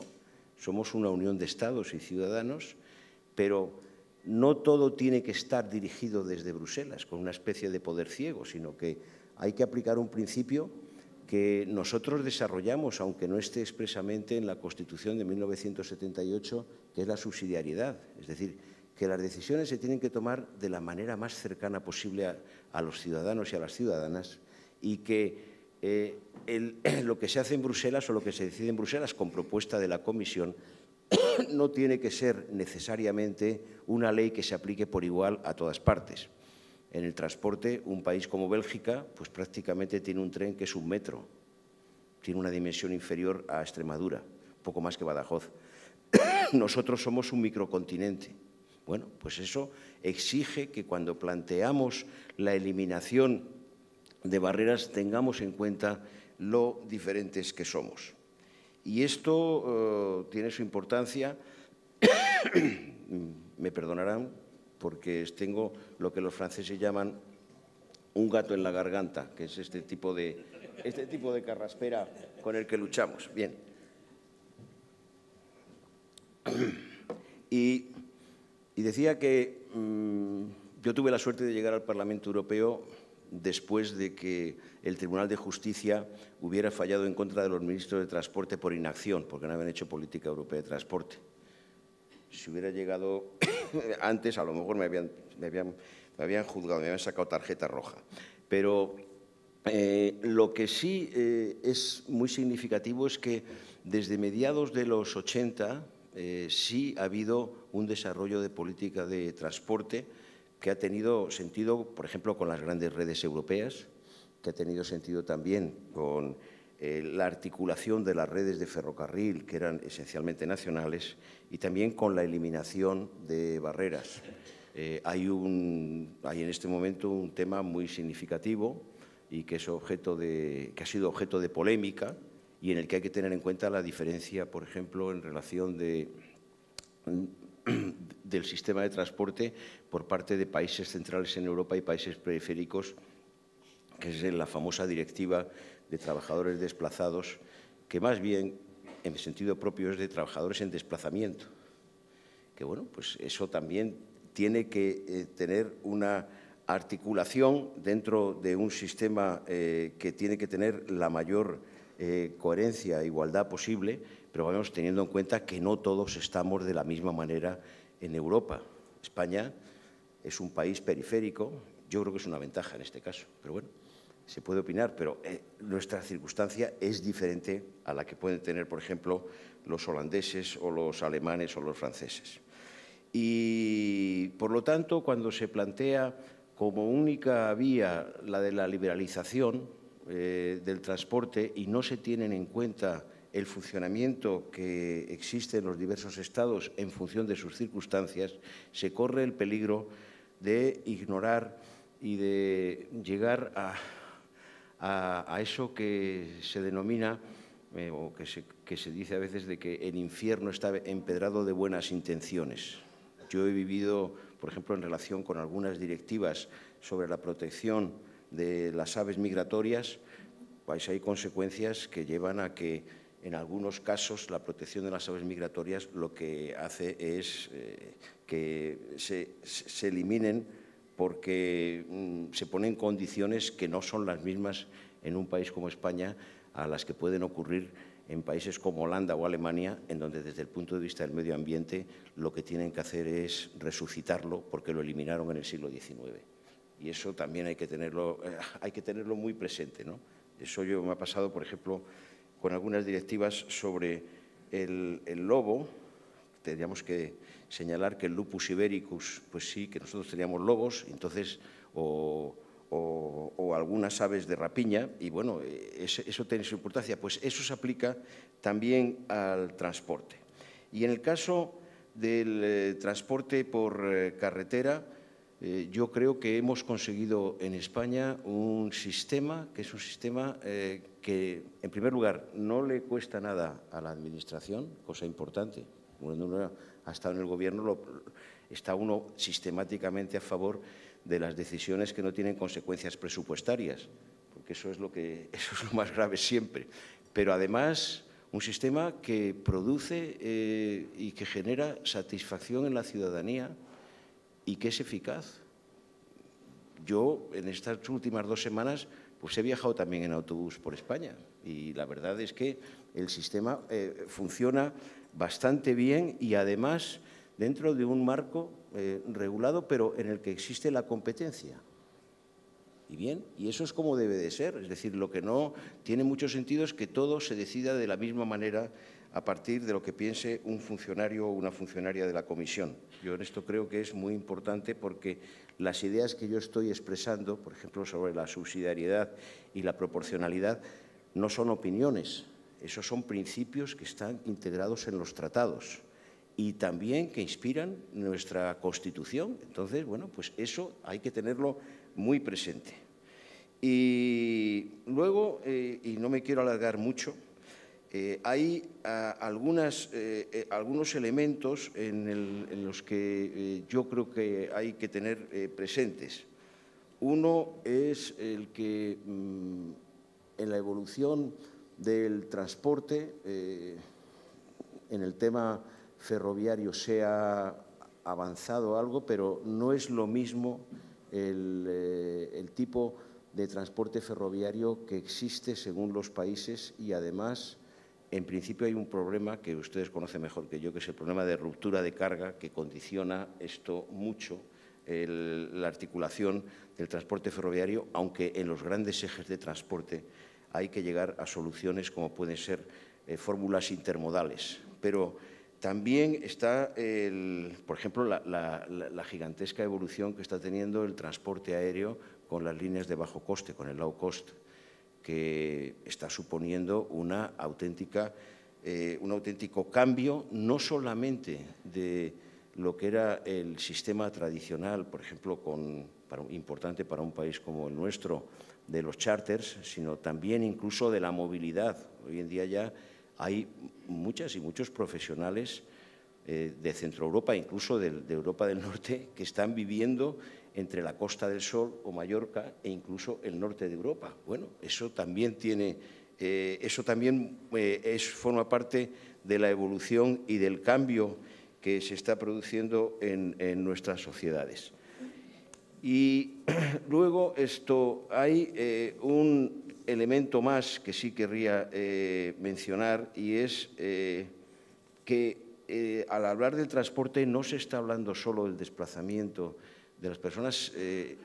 Somos una unión de Estados y ciudadanos, pero no todo tiene que estar dirigido desde Bruselas, con una especie de poder ciego, sino que hay que aplicar un principio que nosotros desarrollamos, aunque no esté expresamente en la Constitución de 1978, que es la subsidiariedad. Es decir, que las decisiones se tienen que tomar de la manera más cercana posible a los ciudadanos y a las ciudadanas y que lo que se hace en Bruselas o lo que se decide en Bruselas con propuesta de la Comisión no tiene que ser necesariamente una ley que se aplique por igual a todas partes. En el transporte, un país como Bélgica, pues prácticamente tiene un tren que es un metro, tiene una dimensión inferior a Extremadura, un poco más que Badajoz. Nosotros somos un microcontinente. Bueno, pues eso exige que cuando planteamos la eliminación de barreras tengamos en cuenta lo diferentes que somos. Y esto tiene su importancia, me perdonarán, porque tengo lo que los franceses llaman un gato en la garganta, que es este tipo de carraspera con el que luchamos. Bien. Y decía que yo tuve la suerte de llegar al Parlamento Europeo después de que el Tribunal de Justicia hubiera fallado en contra de los ministros de Transporte por inacción, porque no habían hecho política europea de transporte. Si hubiera llegado antes, a lo mejor me habían juzgado, me habían sacado tarjeta roja. Pero lo que sí es muy significativo es que desde mediados de los 80 sí ha habido un desarrollo de política de transporte que ha tenido sentido, por ejemplo, con las grandes redes europeas, que ha tenido sentido también con la articulación de las redes de ferrocarril, que eran esencialmente nacionales, y también con la eliminación de barreras. Hay en este momento un tema muy significativo y que ha sido objeto de polémica y en el que hay que tener en cuenta la diferencia, por ejemplo, en relación del sistema de transporte por parte de países centrales en Europa y países periféricos, que es la famosa directiva de trabajadores desplazados, que más bien, en sentido propio, es de trabajadores en desplazamiento. Que, bueno, pues eso también tiene que tener una articulación dentro de un sistema que tiene que tener la mayor coherencia e igualdad posible, pero vamos teniendo en cuenta que no todos estamos de la misma manera en Europa. España es un país periférico, yo creo que es una ventaja en este caso, pero bueno, se puede opinar, pero nuestra circunstancia es diferente a la que pueden tener, por ejemplo, los holandeses o los alemanes o los franceses. Y, por lo tanto, cuando se plantea como única vía la de la liberalización del transporte y no se tienen en cuenta el funcionamiento que existe en los diversos estados en función de sus circunstancias, se corre el peligro de ignorar y de llegar a eso que se denomina, o que se dice a veces, de que el infierno está empedrado de buenas intenciones. Yo he vivido, por ejemplo, en relación con algunas directivas sobre la protección de las aves migratorias, pues hay consecuencias que llevan a que, en algunos casos, la protección de las aves migratorias lo que hace es que se eliminen porque se ponen condiciones que no son las mismas en un país como España a las que pueden ocurrir en países como Holanda o Alemania, en donde desde el punto de vista del medio ambiente lo que tienen que hacer es resucitarlo porque lo eliminaron en el siglo XIX. Y eso también hay que tenerlo muy presente, ¿no? Eso me ha pasado, por ejemplo, con algunas directivas sobre el lobo. Tendríamos que señalar que el Lupus ibericus, pues sí, que nosotros teníamos lobos, entonces, o algunas aves de rapiña, y bueno, eso tiene su importancia. Pues eso se aplica también al transporte. Y en el caso del transporte por carretera, yo creo que hemos conseguido en España un sistema que es un sistema que, en primer lugar, no le cuesta nada a la Administración, cosa importante. Cuando uno ha estado en el Gobierno, está uno sistemáticamente a favor de las decisiones que no tienen consecuencias presupuestarias, porque eso es lo más grave siempre. Pero además, un sistema que produce y que genera satisfacción en la ciudadanía y que es eficaz. Yo, en estas últimas 2 semanas, pues he viajado también en autobús por España y la verdad es que el sistema funciona bastante bien y además dentro de un marco regulado, pero en el que existe la competencia. Y bien, y eso es como debe de ser. Es decir, lo que no tiene mucho sentido es que todo se decida de la misma manera a partir de lo que piense un funcionario o una funcionaria de la Comisión. Yo en esto creo que es muy importante porque las ideas que yo estoy expresando, por ejemplo, sobre la subsidiariedad y la proporcionalidad, no son opiniones, esos son principios que están integrados en los tratados y también que inspiran nuestra Constitución. Entonces, bueno, pues eso hay que tenerlo muy presente. Y luego, y no me quiero alargar mucho, hay algunos elementos en los que yo creo que hay que tener presentes. Uno es el que en la evolución del transporte, en el tema ferroviario se ha avanzado algo, pero no es lo mismo el tipo de transporte ferroviario que existe según los países y además, en principio, hay un problema que ustedes conocen mejor que yo, que es el problema de ruptura de carga que condiciona esto mucho, la articulación del transporte ferroviario, aunque en los grandes ejes de transporte hay que llegar a soluciones como pueden ser fórmulas intermodales. Pero también está, por ejemplo, la gigantesca evolución que está teniendo el transporte aéreo con las líneas de bajo coste, con el low cost, que está suponiendo un auténtico cambio, no solamente de lo que era el sistema tradicional, por ejemplo, importante para un país como el nuestro, de los charters, sino también incluso de la movilidad. Hoy en día ya hay muchas y muchos profesionales de Centro Europa, incluso de Europa del Norte, que están viviendo entre la Costa del Sol o Mallorca e incluso el norte de Europa. Bueno, eso también forma parte de la evolución y del cambio que se está produciendo en nuestras sociedades. Y luego hay un elemento más que sí querría mencionar y es que al hablar del transporte no se está hablando solo del desplazamiento de las personas,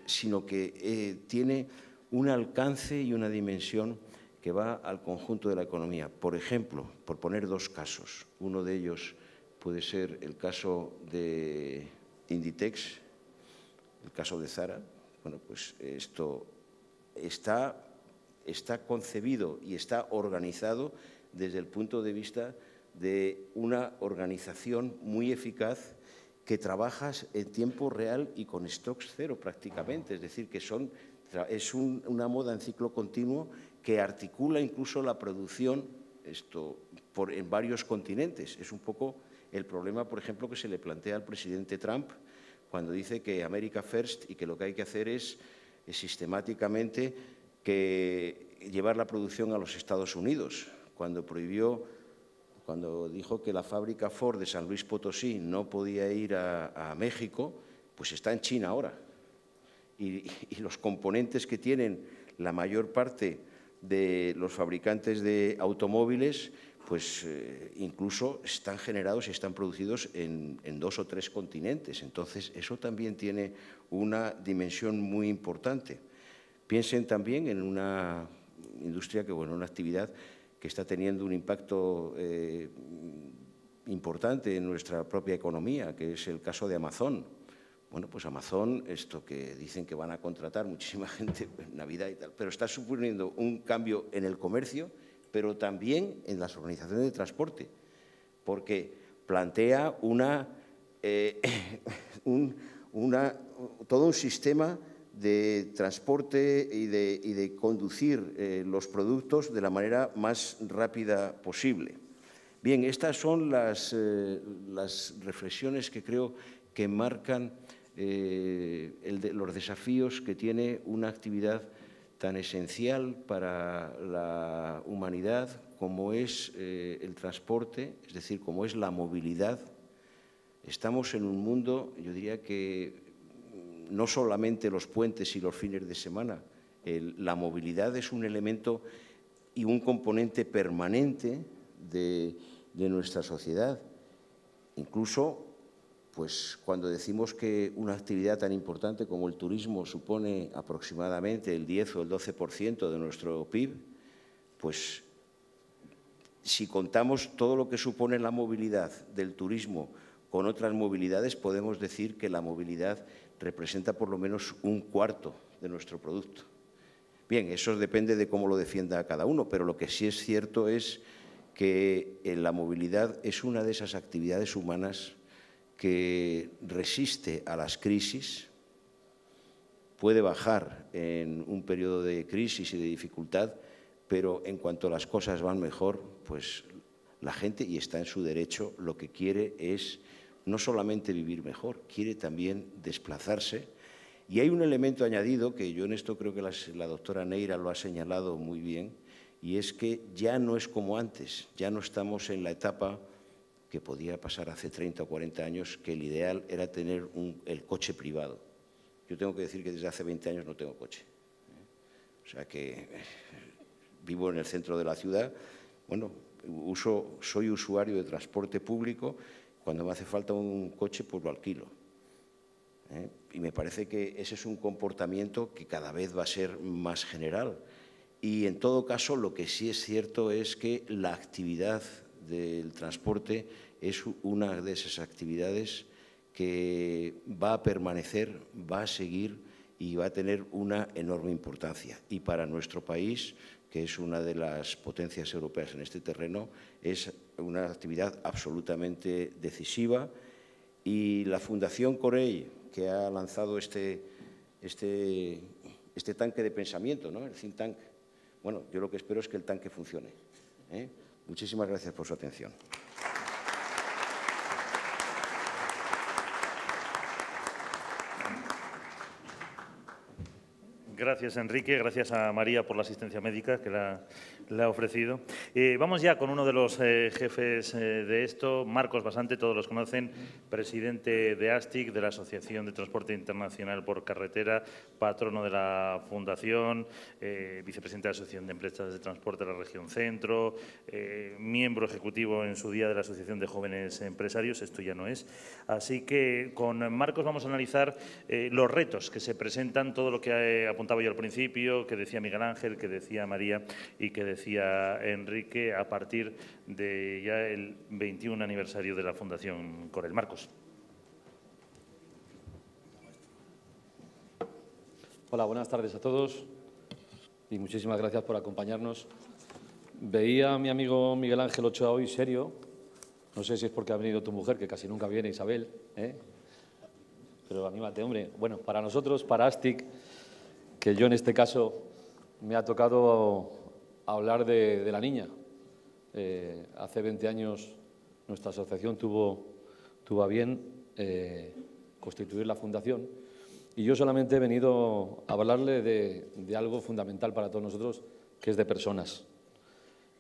sino que tiene un alcance y una dimensión que va al conjunto de la economía. Por ejemplo, por poner 2 casos, uno de ellos puede ser el caso de Inditex, el caso de Zara. Bueno, pues esto está concebido y está organizado desde el punto de vista de una organización muy eficaz que trabajas en tiempo real y con stocks cero prácticamente, es decir, que es una moda en ciclo continuo que articula incluso la producción en varios continentes. Es un poco el problema, por ejemplo, que se le plantea al presidente Trump cuando dice que America First y que lo que hay que hacer es sistemáticamente que llevar la producción a los Estados Unidos, cuando dijo que la fábrica Ford de San Luis Potosí no podía ir a México, pues está en China ahora. Y los componentes que tienen la mayor parte de los fabricantes de automóviles, pues incluso están generados y están producidos en 2 o 3 continentes. Entonces, eso también tiene una dimensión muy importante. Piensen también en una industria una actividad que está teniendo un impacto importante en nuestra propia economía, que es el caso de Amazon. Bueno, pues Amazon, esto que dicen que van a contratar muchísima gente en Navidad y tal, pero está suponiendo un cambio en el comercio, pero también en las organizaciones de transporte, porque plantea todo un sistema de transporte y de conducir los productos de la manera más rápida posible. Bien, estas son las reflexiones que creo que marcan los desafíos que tiene una actividad tan esencial para la humanidad como es el transporte, es decir, como es la movilidad. Estamos en un mundo, yo diría que no solamente los puentes y los fines de semana, la movilidad es un elemento y un componente permanente de nuestra sociedad. Incluso, pues, cuando decimos que una actividad tan importante como el turismo supone aproximadamente el 10 o el 12% de nuestro PIB, pues, si contamos todo lo que supone la movilidad del turismo con otras movilidades, podemos decir que la movilidad representa por lo menos un cuarto de nuestro producto. Bien, eso depende de cómo lo defienda cada uno, pero lo que sí es cierto es que la movilidad es una de esas actividades humanas que resiste a las crisis, puede bajar en un periodo de crisis y de dificultad, pero en cuanto las cosas van mejor, pues la gente, y está en su derecho, lo que quiere es no solamente vivir mejor, quiere también desplazarse. Y hay un elemento añadido que yo en esto creo que la doctora Neira lo ha señalado muy bien, y es que ya no es como antes, ya no estamos en la etapa que podía pasar hace 30 o 40 años, que el ideal era tener el coche privado. Yo tengo que decir que desde hace 20 años no tengo coche. O sea que vivo en el centro de la ciudad, bueno, soy usuario de transporte público. Cuando me hace falta un coche, pues lo alquilo. Y me parece que ese es un comportamiento que cada vez va a ser más general. Y en todo caso, lo que sí es cierto es que la actividad del transporte es una de esas actividades que va a permanecer, va a seguir y va a tener una enorme importancia. Y para nuestro país, que es una de las potencias europeas en este terreno, es una actividad absolutamente decisiva. Y la Fundación Corell, que ha lanzado este tanque de pensamiento, ¿no? El think tank, bueno, yo lo que espero es que el tanque funcione. Muchísimas gracias por su atención. Gracias, Enrique. Gracias a María por la asistencia médica que le ha ofrecido. Vamos ya con uno de los jefes de esto, Marcos Basante, todos los conocen, presidente de ASTIC, de la Asociación de Transporte Internacional por Carretera, patrono de la Fundación, vicepresidente de la Asociación de Empresas de Transporte de la Región Centro, miembro ejecutivo en su día de la Asociación de Jóvenes Empresarios, esto ya no es. Así que con Marcos vamos a analizar los retos que se presentan, todo lo que apuntaba yo al principio, que decía Miguel Ángel, que decía María y que decía Enrique, a partir de ya el 21 aniversario de la Fundación Corell. Marcos. Hola, buenas tardes a todos y muchísimas gracias por acompañarnos. Veía a mi amigo Miguel Ángel Ochoa hoy serio. No sé si es porque ha venido tu mujer, que casi nunca viene, Isabel, pero anímate, hombre. Bueno, para nosotros, para ASTIC, que yo en este caso me ha tocado hablar de la niña. Hace 20 años nuestra asociación tuvo a bien constituir la fundación y yo solamente he venido a hablarle de algo fundamental para todos nosotros, que es de personas.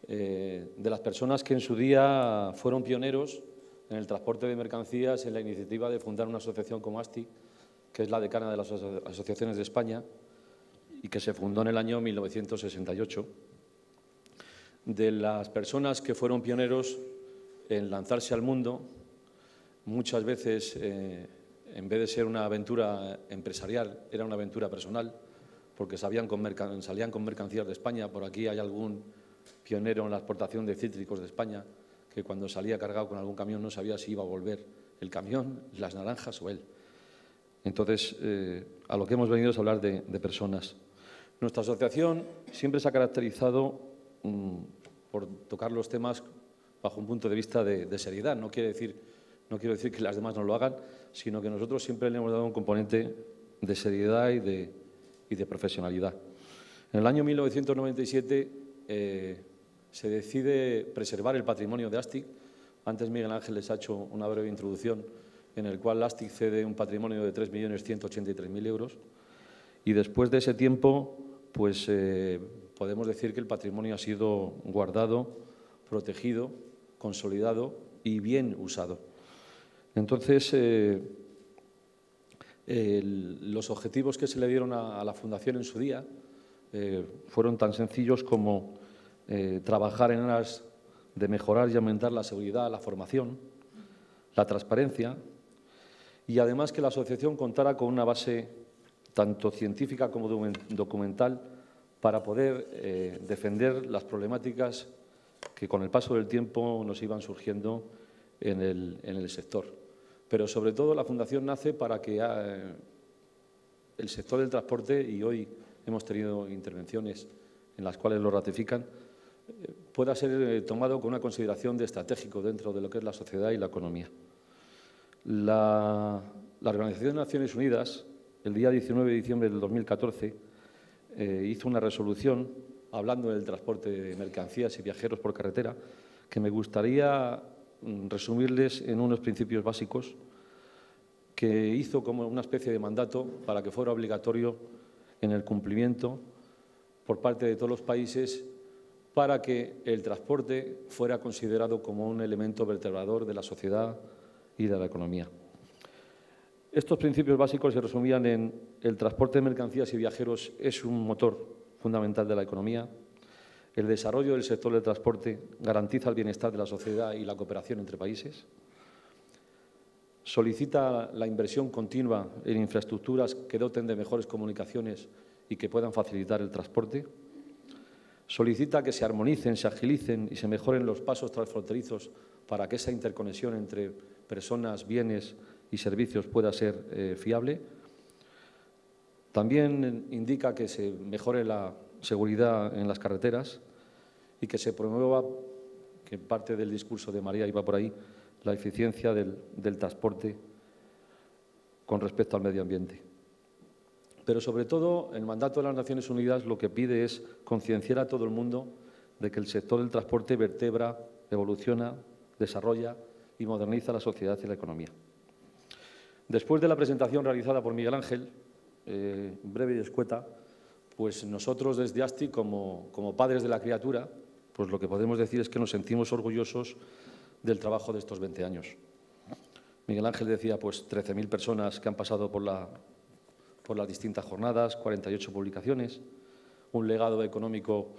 De las personas que en su día fueron pioneros en el transporte de mercancías, en la iniciativa de fundar una asociación como ASTI, que es la decana de las asociaciones de España y que se fundó en el año 1968. De las personas que fueron pioneros en lanzarse al mundo, muchas veces, en vez de ser una aventura empresarial, era una aventura personal, porque salían con mercancías de España. Por aquí hay algún pionero en la exportación de cítricos de España que cuando salía cargado con algún camión no sabía si iba a volver el camión, las naranjas o él. Entonces, a lo que hemos venido es hablar de personas. Nuestra asociación siempre se ha caracterizado por tocar los temas bajo un punto de vista de seriedad. No quiero decir que las demás no lo hagan, sino que nosotros siempre le hemos dado un componente de seriedad y de profesionalidad. En el año 1997 se decide preservar el patrimonio de ASTIC. Antes Miguel Ángel les ha hecho una breve introducción en el cual ASTIC cede un patrimonio de 3.183.000 euros y después de ese tiempo pues podemos decir que el patrimonio ha sido guardado, protegido, consolidado y bien usado. Entonces, los objetivos que se le dieron a la Fundación en su día fueron tan sencillos como trabajar en aras de mejorar y aumentar la seguridad, la formación, la transparencia y además que la asociación contara con una base tanto científica como documental para poder defender las problemáticas que con el paso del tiempo nos iban surgiendo en el sector. Pero sobre todo la Fundación nace para que el sector del transporte, y hoy hemos tenido intervenciones en las cuales lo ratifican, pueda ser tomado con una consideración de estratégico dentro de lo que es la sociedad y la economía. La Organización de Naciones Unidas, el día 19 de diciembre del 2014, hizo una resolución hablando del transporte de mercancías y viajeros por carretera, que me gustaría resumirles en unos principios básicos que hizo como una especie de mandato para que fuera obligatorio en el cumplimiento por parte de todos los países para que el transporte fuera considerado como un elemento vertebrador de la sociedad y de la economía. Estos principios básicos se resumían en el transporte de mercancías y viajeros es un motor fundamental de la economía, el desarrollo del sector del transporte garantiza el bienestar de la sociedad y la cooperación entre países, solicita la inversión continua en infraestructuras que doten de mejores comunicaciones y que puedan facilitar el transporte, solicita que se armonicen, se agilicen y se mejoren los pasos transfronterizos para que esa interconexión entre personas, bienes y servicios pueda ser fiable. También indica que se mejore la seguridad en las carreteras y que se promueva, que parte del discurso de María iba por ahí, la eficiencia del transporte con respecto al medio ambiente. Pero, sobre todo, el mandato de las Naciones Unidas lo que pide es concienciar a todo el mundo de que el sector del transporte vertebra, evoluciona, desarrolla y moderniza la sociedad y la economía. Después de la presentación realizada por Miguel Ángel, breve y escueta, pues nosotros desde ASTI, como padres de la criatura, pues lo que podemos decir es que nos sentimos orgullosos del trabajo de estos 20 años. Miguel Ángel decía, pues 13.000 personas que han pasado por las distintas jornadas, 48 publicaciones, un legado económico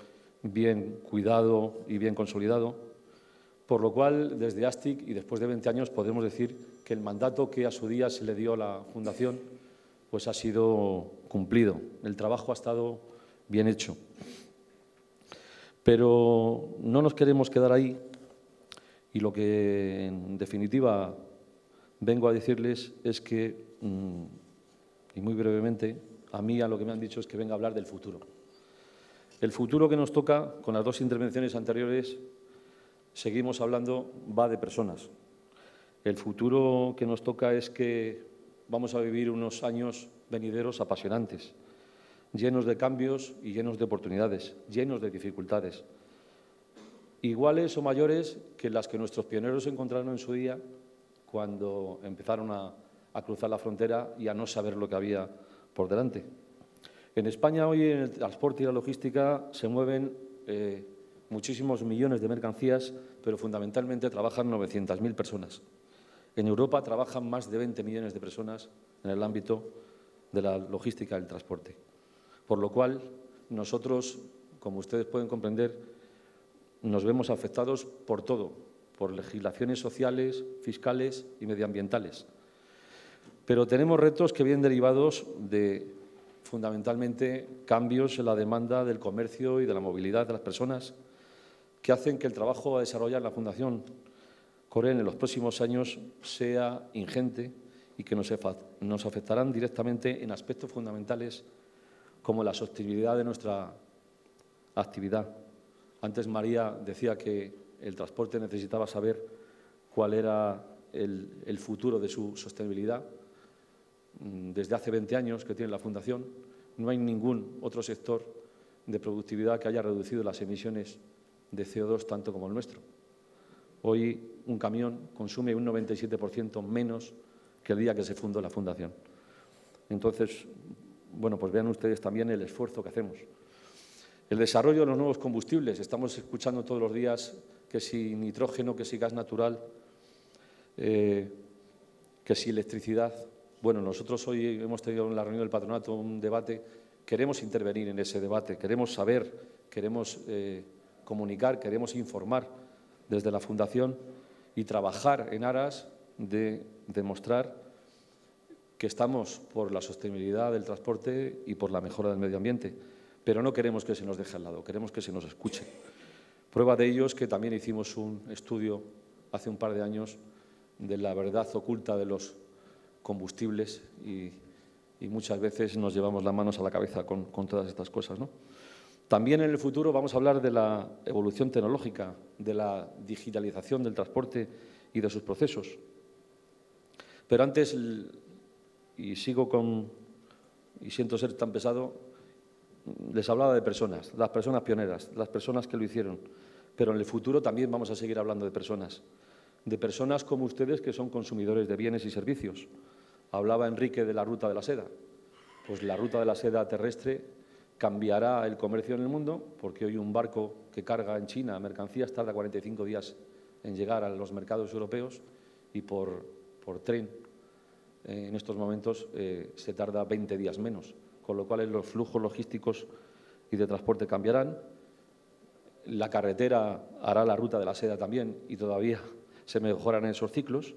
bien cuidado y bien consolidado, por lo cual desde ASTIC y después de 20 años podemos decir que el mandato que a su día se le dio a la Fundación pues ha sido cumplido, el trabajo ha estado bien hecho. Pero no nos queremos quedar ahí y lo que en definitiva vengo a decirles es que, y muy brevemente, a mí a lo que me han dicho es que venga a hablar del futuro. El futuro que nos toca, con las dos intervenciones anteriores, seguimos hablando, va de personas. El futuro que nos toca es que vamos a vivir unos años venideros apasionantes, llenos de cambios y llenos de oportunidades, llenos de dificultades, iguales o mayores que las que nuestros pioneros encontraron en su día cuando empezaron a cruzar la frontera y a no saber lo que había por delante. En España hoy en el transporte y la logística se mueven muchísimos millones de mercancías, pero fundamentalmente trabajan 900.000 personas. En Europa trabajan más de 20 millones de personas en el ámbito de la logística y el transporte. Por lo cual, nosotros, como ustedes pueden comprender, nos vemos afectados por todo, por legislaciones sociales, fiscales y medioambientales. Pero tenemos retos que vienen derivados de, fundamentalmente, cambios en la demanda del comercio y de la movilidad de las personas, que hacen que el trabajo a desarrollar en la Fundación Corel en los próximos años sea ingente y que nos afectarán directamente en aspectos fundamentales como la sostenibilidad de nuestra actividad. Antes María decía que el transporte necesitaba saber cuál era el futuro de su sostenibilidad. Desde hace 20 años que tiene la Fundación, no hay ningún otro sector de productividad que haya reducido las emisiones de CO2 tanto como el nuestro. Hoy un camión consume un 97% menos que el día que se fundó la Fundación. Entonces, bueno, pues vean ustedes también el esfuerzo que hacemos. El desarrollo de los nuevos combustibles. Estamos escuchando todos los días que si nitrógeno, que si gas natural, que si electricidad. Bueno, nosotros hoy hemos tenido en la reunión del patronato un debate. Queremos intervenir en ese debate, queremos saber, queremos comunicar, queremos informar desde la Fundación y trabajar en aras de demostrar que estamos por la sostenibilidad del transporte y por la mejora del medio ambiente, pero no queremos que se nos deje al lado, queremos que se nos escuche. Prueba de ello es que también hicimos un estudio hace un par de años de la verdad oculta de los combustibles y muchas veces nos llevamos las manos a la cabeza con todas estas cosas, ¿no? También en el futuro vamos a hablar de la evolución tecnológica, de la digitalización del transporte y de sus procesos. Pero antes, y siento ser tan pesado, les hablaba de personas, las personas pioneras, las personas que lo hicieron. Pero en el futuro también vamos a seguir hablando de personas como ustedes que son consumidores de bienes y servicios. Hablaba Enrique de la ruta de la seda. Pues la ruta de la seda terrestre cambiará el comercio en el mundo, porque hoy un barco que carga en China mercancías tarda 45 días en llegar a los mercados europeos y por tren en estos momentos se tarda 20 días menos, con lo cual los flujos logísticos y de transporte cambiarán. La carretera hará la ruta de la seda también y todavía se mejorarán esos ciclos.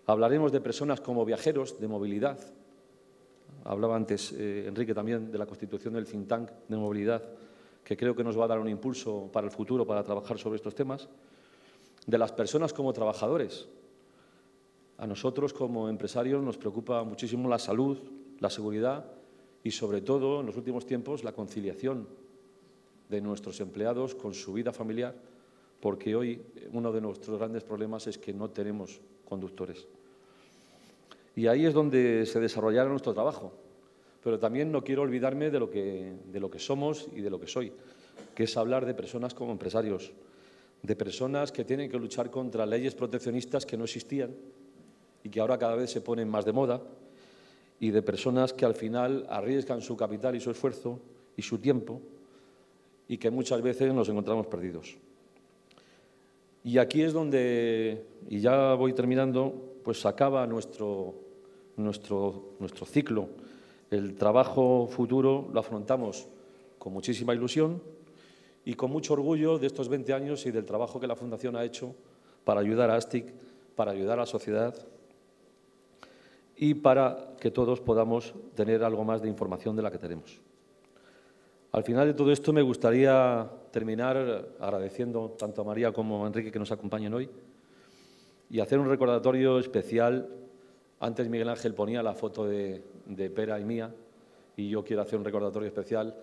Hablaremos de personas como viajeros, de movilidad. Hablaba antes Enrique también de la constitución del think tank de movilidad, que creo que nos va a dar un impulso para el futuro para trabajar sobre estos temas. De las personas como trabajadores. A nosotros como empresarios nos preocupa muchísimo la salud, la seguridad y sobre todo en los últimos tiempos la conciliación de nuestros empleados con su vida familiar, porque hoy uno de nuestros grandes problemas es que no tenemos conductores. Y ahí es donde se desarrollará nuestro trabajo. Pero también no quiero olvidarme de lo que somos y de lo que soy, que es hablar de personas como empresarios, de personas que tienen que luchar contra leyes proteccionistas que no existían y que ahora cada vez se ponen más de moda, y de personas que al final arriesgan su capital y su esfuerzo y su tiempo y que muchas veces nos encontramos perdidos. Y aquí es donde, y ya voy terminando, pues acaba nuestro ciclo. El trabajo futuro lo afrontamos con muchísima ilusión y con mucho orgullo de estos 20 años y del trabajo que la Fundación ha hecho para ayudar a ASTIC, para ayudar a la sociedad y para que todos podamos tener algo más de información de la que tenemos. Al final de todo esto me gustaría terminar agradeciendo tanto a María como a Enrique que nos acompañen hoy y hacer un recordatorio especial. Antes Miguel Ángel ponía la foto de Pera y mía y yo quiero hacer un recordatorio especial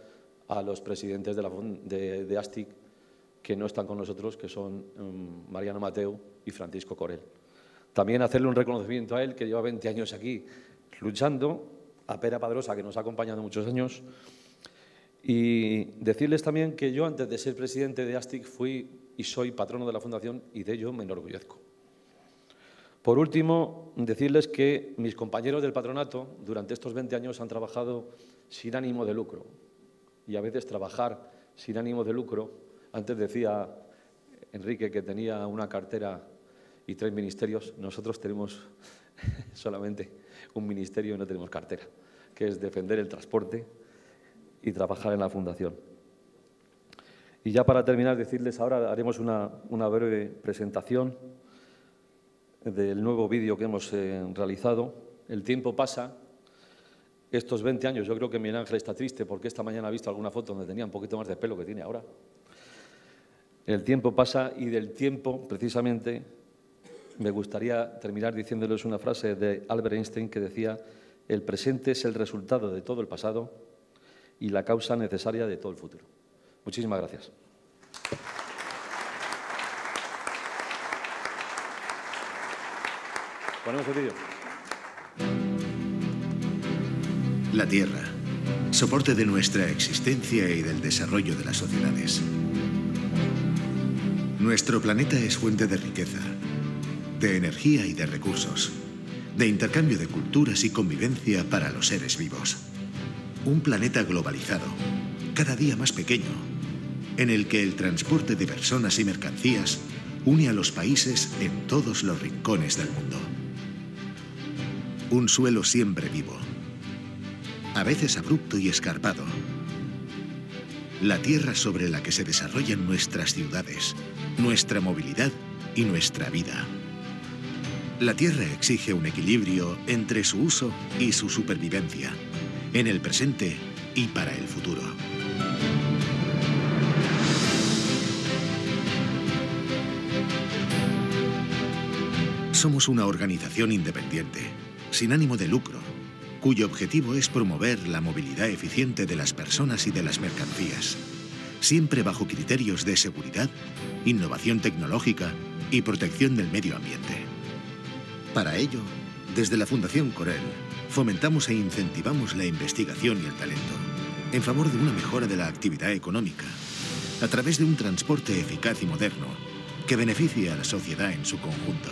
a los presidentes de ASTIC que no están con nosotros, que son Mariano Mateu y Francisco Corel. También hacerle un reconocimiento a él, que lleva 20 años aquí luchando, a Pera Padrosa, que nos ha acompañado muchos años, y decirles también que yo, antes de ser presidente de ASTIC, fui y soy patrono de la Fundación y de ello me enorgullezco. Por último, decirles que mis compañeros del patronato durante estos 20 años han trabajado sin ánimo de lucro. Y a veces trabajar sin ánimo de lucro, antes decía Enrique que tenía una cartera y 3 ministerios, nosotros tenemos solamente un ministerio y no tenemos cartera, que es defender el transporte y trabajar en la Fundación. Y ya para terminar, decirles ahora, haremos una breve presentación del nuevo vídeo que hemos realizado. El tiempo pasa. Estos 20 años, yo creo que Miguel Ángel está triste porque esta mañana ha visto alguna foto donde tenía un poquito más de pelo que tiene ahora. El tiempo pasa y del tiempo, precisamente, me gustaría terminar diciéndoles una frase de Albert Einstein que decía: el presente es el resultado de todo el pasado y la causa necesaria de todo el futuro. Muchísimas gracias. Ponemos el vídeo. La Tierra, soporte de nuestra existencia y del desarrollo de las sociedades. Nuestro planeta es fuente de riqueza, de energía y de recursos, de intercambio de culturas y convivencia para los seres vivos. Un planeta globalizado, cada día más pequeño, en el que el transporte de personas y mercancías une a los países en todos los rincones del mundo. Un suelo siempre vivo, a veces abrupto y escarpado. La tierra sobre la que se desarrollan nuestras ciudades, nuestra movilidad y nuestra vida. La tierra exige un equilibrio entre su uso y su supervivencia, en el presente y para el futuro. Somos una organización independiente, sin ánimo de lucro, cuyo objetivo es promover la movilidad eficiente de las personas y de las mercancías, siempre bajo criterios de seguridad, innovación tecnológica y protección del medio ambiente. Para ello, desde la Fundación Corel, fomentamos e incentivamos la investigación y el talento, en favor de una mejora de la actividad económica, a través de un transporte eficaz y moderno, que beneficie a la sociedad en su conjunto.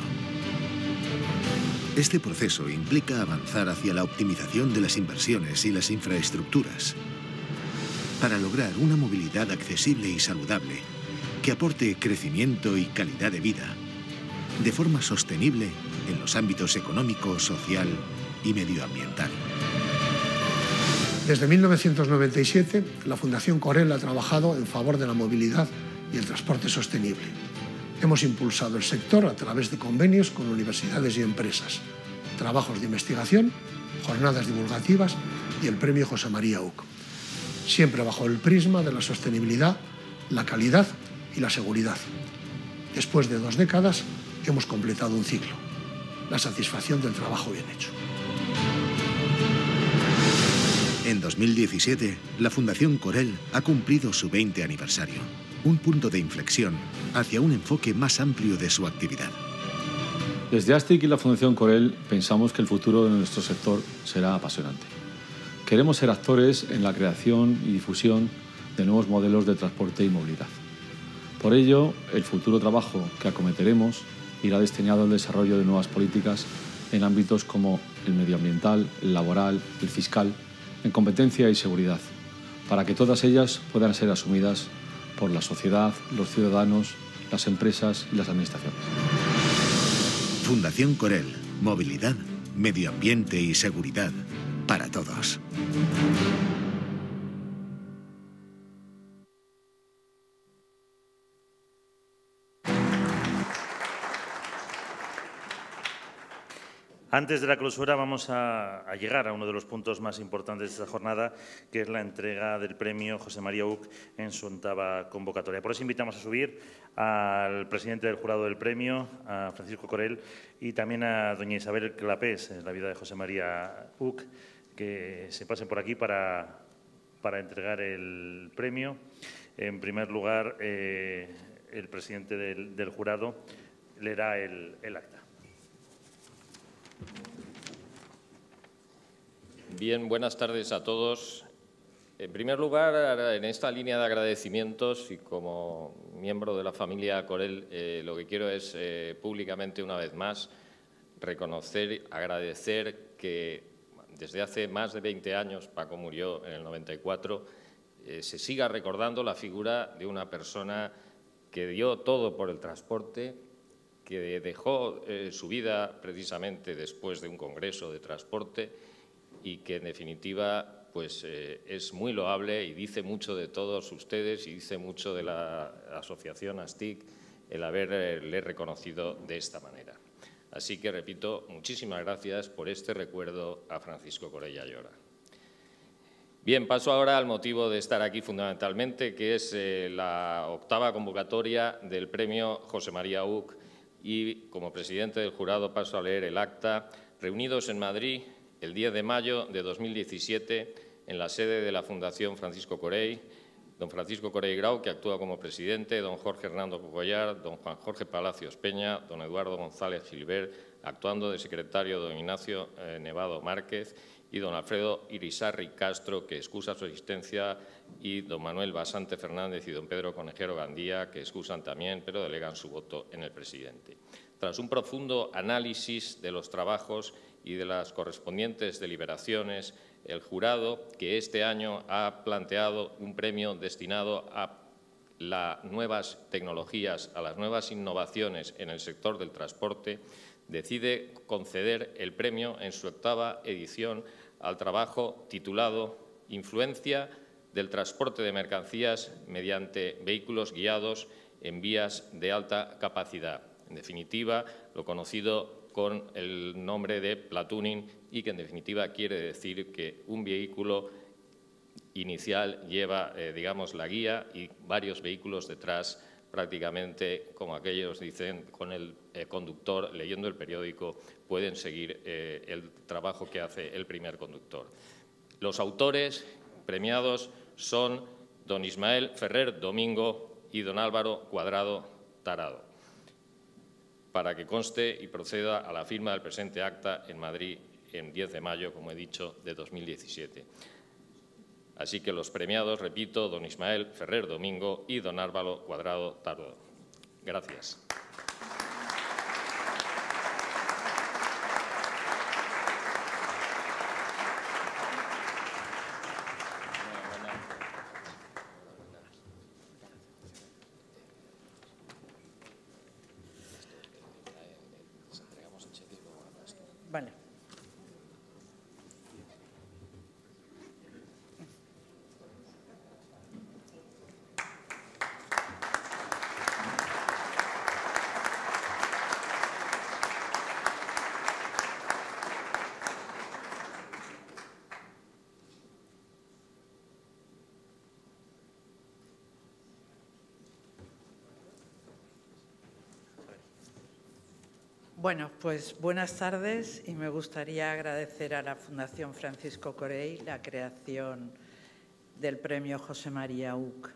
Este proceso implica avanzar hacia la optimización de las inversiones y las infraestructuras, para lograr una movilidad accesible y saludable, que aporte crecimiento y calidad de vida, de forma sostenible en los ámbitos económico, social y medioambiental. Desde 1997, la Fundación Corel ha trabajado en favor de la movilidad y el transporte sostenible. Hemos impulsado el sector a través de convenios con universidades y empresas, trabajos de investigación, jornadas divulgativas y el premio José María Uc, siempre bajo el prisma de la sostenibilidad, la calidad y la seguridad. Después de 2 décadas, hemos completado un ciclo, la satisfacción del trabajo bien hecho. En 2017, la Fundación Corel ha cumplido su 20 aniversario, un punto de inflexión hacia un enfoque más amplio de su actividad. Desde ASTIC y la Fundación Corel pensamos que el futuro de nuestro sector será apasionante. Queremos ser actores en la creación y difusión de nuevos modelos de transporte y movilidad. Por ello, el futuro trabajo que acometeremos irá destinado al desarrollo de nuevas políticas en ámbitos como el medioambiental, el laboral, el fiscal, en competencia y seguridad, para que todas ellas puedan ser asumidas por la sociedad, los ciudadanos, las empresas y las administraciones. Fundación Corel, movilidad, medio ambiente y seguridad para todos. Antes de la clausura vamos a llegar a uno de los puntos más importantes de esta jornada, que es la entrega del premio José María Uc en su 8ª convocatoria. Por eso invitamos a subir al presidente del jurado del premio, a Francisco Corel, y también a doña Isabel Clapés, la viuda de José María Uc, que se pasen por aquí para entregar el premio. En primer lugar, el presidente del jurado leerá el acta. Bien, buenas tardes a todos. En primer lugar, en esta línea de agradecimientos y como miembro de la familia Corel, lo que quiero es públicamente una vez más reconocer, agradecer que desde hace más de 20 años, Paco murió en el 94, se siga recordando la figura de una persona que dio todo por el transporte, que dejó su vida precisamente después de un congreso de transporte y que, en definitiva, pues, es muy loable y dice mucho de todos ustedes y dice mucho de la asociación ASTIC el haberle reconocido de esta manera. Así que, repito, muchísimas gracias por este recuerdo a Francisco Corella Llora. Bien, paso ahora al motivo de estar aquí fundamentalmente, que es la 8ª convocatoria del Premio José María Uc, y como presidente del jurado paso a leer el acta. Reunidos en Madrid el 10 de mayo de 2017 en la sede de la Fundación Francisco Corell, don Francisco Corell Grau, que actúa como presidente, don Jorge Hernando Cogollar, don Juan Jorge Palacios Peña, don Eduardo González Gilbert, actuando de secretario don Ignacio Nevado Márquez y don Alfredo Irisarri Castro, que excusa su asistencia, y don Manuel Basante Fernández y don Pedro Conejero Gandía, que excusan también, pero delegan su voto en el presidente. Tras un profundo análisis de los trabajos y de las correspondientes deliberaciones, el jurado, que este año ha planteado un premio destinado a las nuevas tecnologías, a las nuevas innovaciones en el sector del transporte, decide conceder el premio en su 8ª edición al trabajo titulado «Influencia del transporte de mercancías mediante vehículos guiados en vías de alta capacidad». En definitiva, lo conocido con el nombre de platooning, y que en definitiva quiere decir que un vehículo inicial lleva, digamos, la guía y varios vehículos detrás, prácticamente, como aquellos dicen, con el conductor leyendo el periódico, pueden seguir el trabajo que hace el primer conductor. Los autores premiados son don Ismael Ferrer Domingo y don Álvaro Cuadrado Tarado, para que conste y proceda a la firma del presente acta en Madrid en 10 de mayo, como he dicho, de 2017. Así que los premiados, repito, don Ismael Ferrer Domingo y don Álvaro Cuadrado Tarado. Gracias. Vale. Bueno, pues buenas tardes, y me gustaría agradecer a la Fundación Francisco Corell la creación del Premio José María Uc.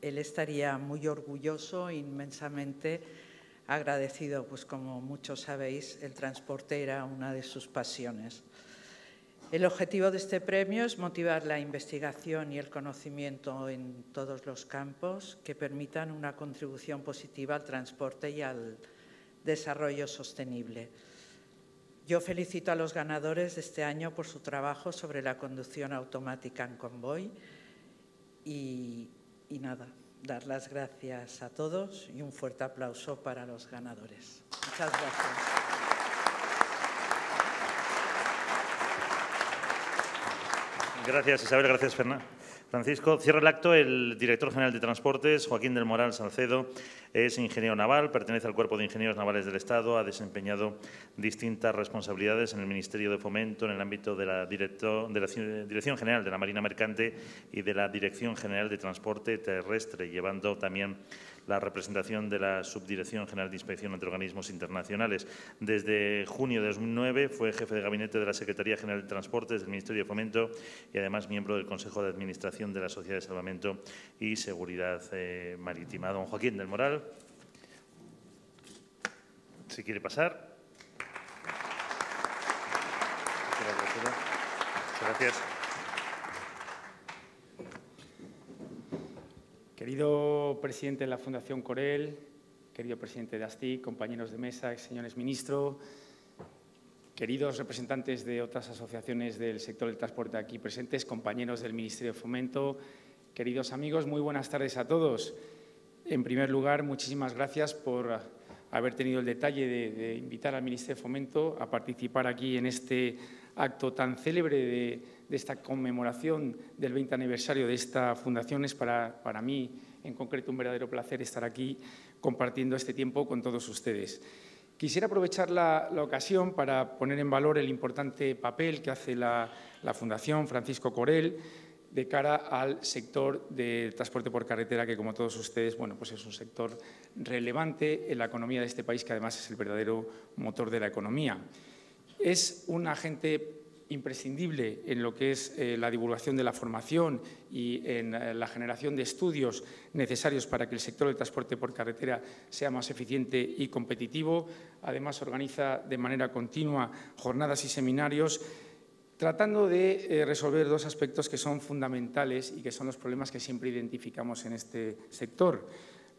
Él estaría muy orgulloso, inmensamente agradecido, pues como muchos sabéis, el transporte era una de sus pasiones. El objetivo de este premio es motivar la investigación y el conocimiento en todos los campos que permitan una contribución positiva al transporte y al desarrollo sostenible. Yo felicito a los ganadores de este año por su trabajo sobre la conducción automática en convoy y nada, dar las gracias a todos y un fuerte aplauso para los ganadores. Muchas gracias. Gracias, Isabel. Gracias, Francisco. Cierra el acto el director general de Transportes, Joaquín del Moral Salcedo. Es ingeniero naval, pertenece al Cuerpo de Ingenieros Navales del Estado, ha desempeñado distintas responsabilidades en el Ministerio de Fomento, en el ámbito de la Dirección General de la Marina Mercante y de la Dirección General de Transporte Terrestre, llevando también la representación de la Subdirección General de Inspección entre Organismos Internacionales. Desde junio de 2009 fue jefe de gabinete de la Secretaría General de Transportes del Ministerio de Fomento y además miembro del Consejo de Administración de la Sociedad de Salvamento y Seguridad Marítima. Don Joaquín del Moral, si quiere pasar. Gracias. Querido presidente de la Fundación Corell, querido presidente de ASTIC, compañeros de mesa, señores ministros, queridos representantes de otras asociaciones del sector del transporte aquí presentes, compañeros del Ministerio de Fomento, queridos amigos, muy buenas tardes a todos. En primer lugar, muchísimas gracias por haber tenido el detalle de invitar al Ministerio de Fomento a participar aquí en este acto tan célebre de esta conmemoración del 20 aniversario de esta fundación. Es para mí, en concreto, un verdadero placer estar aquí compartiendo este tiempo con todos ustedes. Quisiera aprovechar la ocasión para poner en valor el importante papel que hace la Fundación Francisco Corell de cara al sector del transporte por carretera, que, como todos ustedes, bueno, pues es un sector relevante en la economía de este país, que además es el verdadero motor de la economía. Es un agente imprescindible en lo que es la divulgación de la formación y en la generación de estudios necesarios para que el sector del transporte por carretera sea más eficiente y competitivo. Además, organiza de manera continua jornadas y seminarios tratando de resolver dos aspectos que son fundamentales y que son los problemas que siempre identificamos en este sector.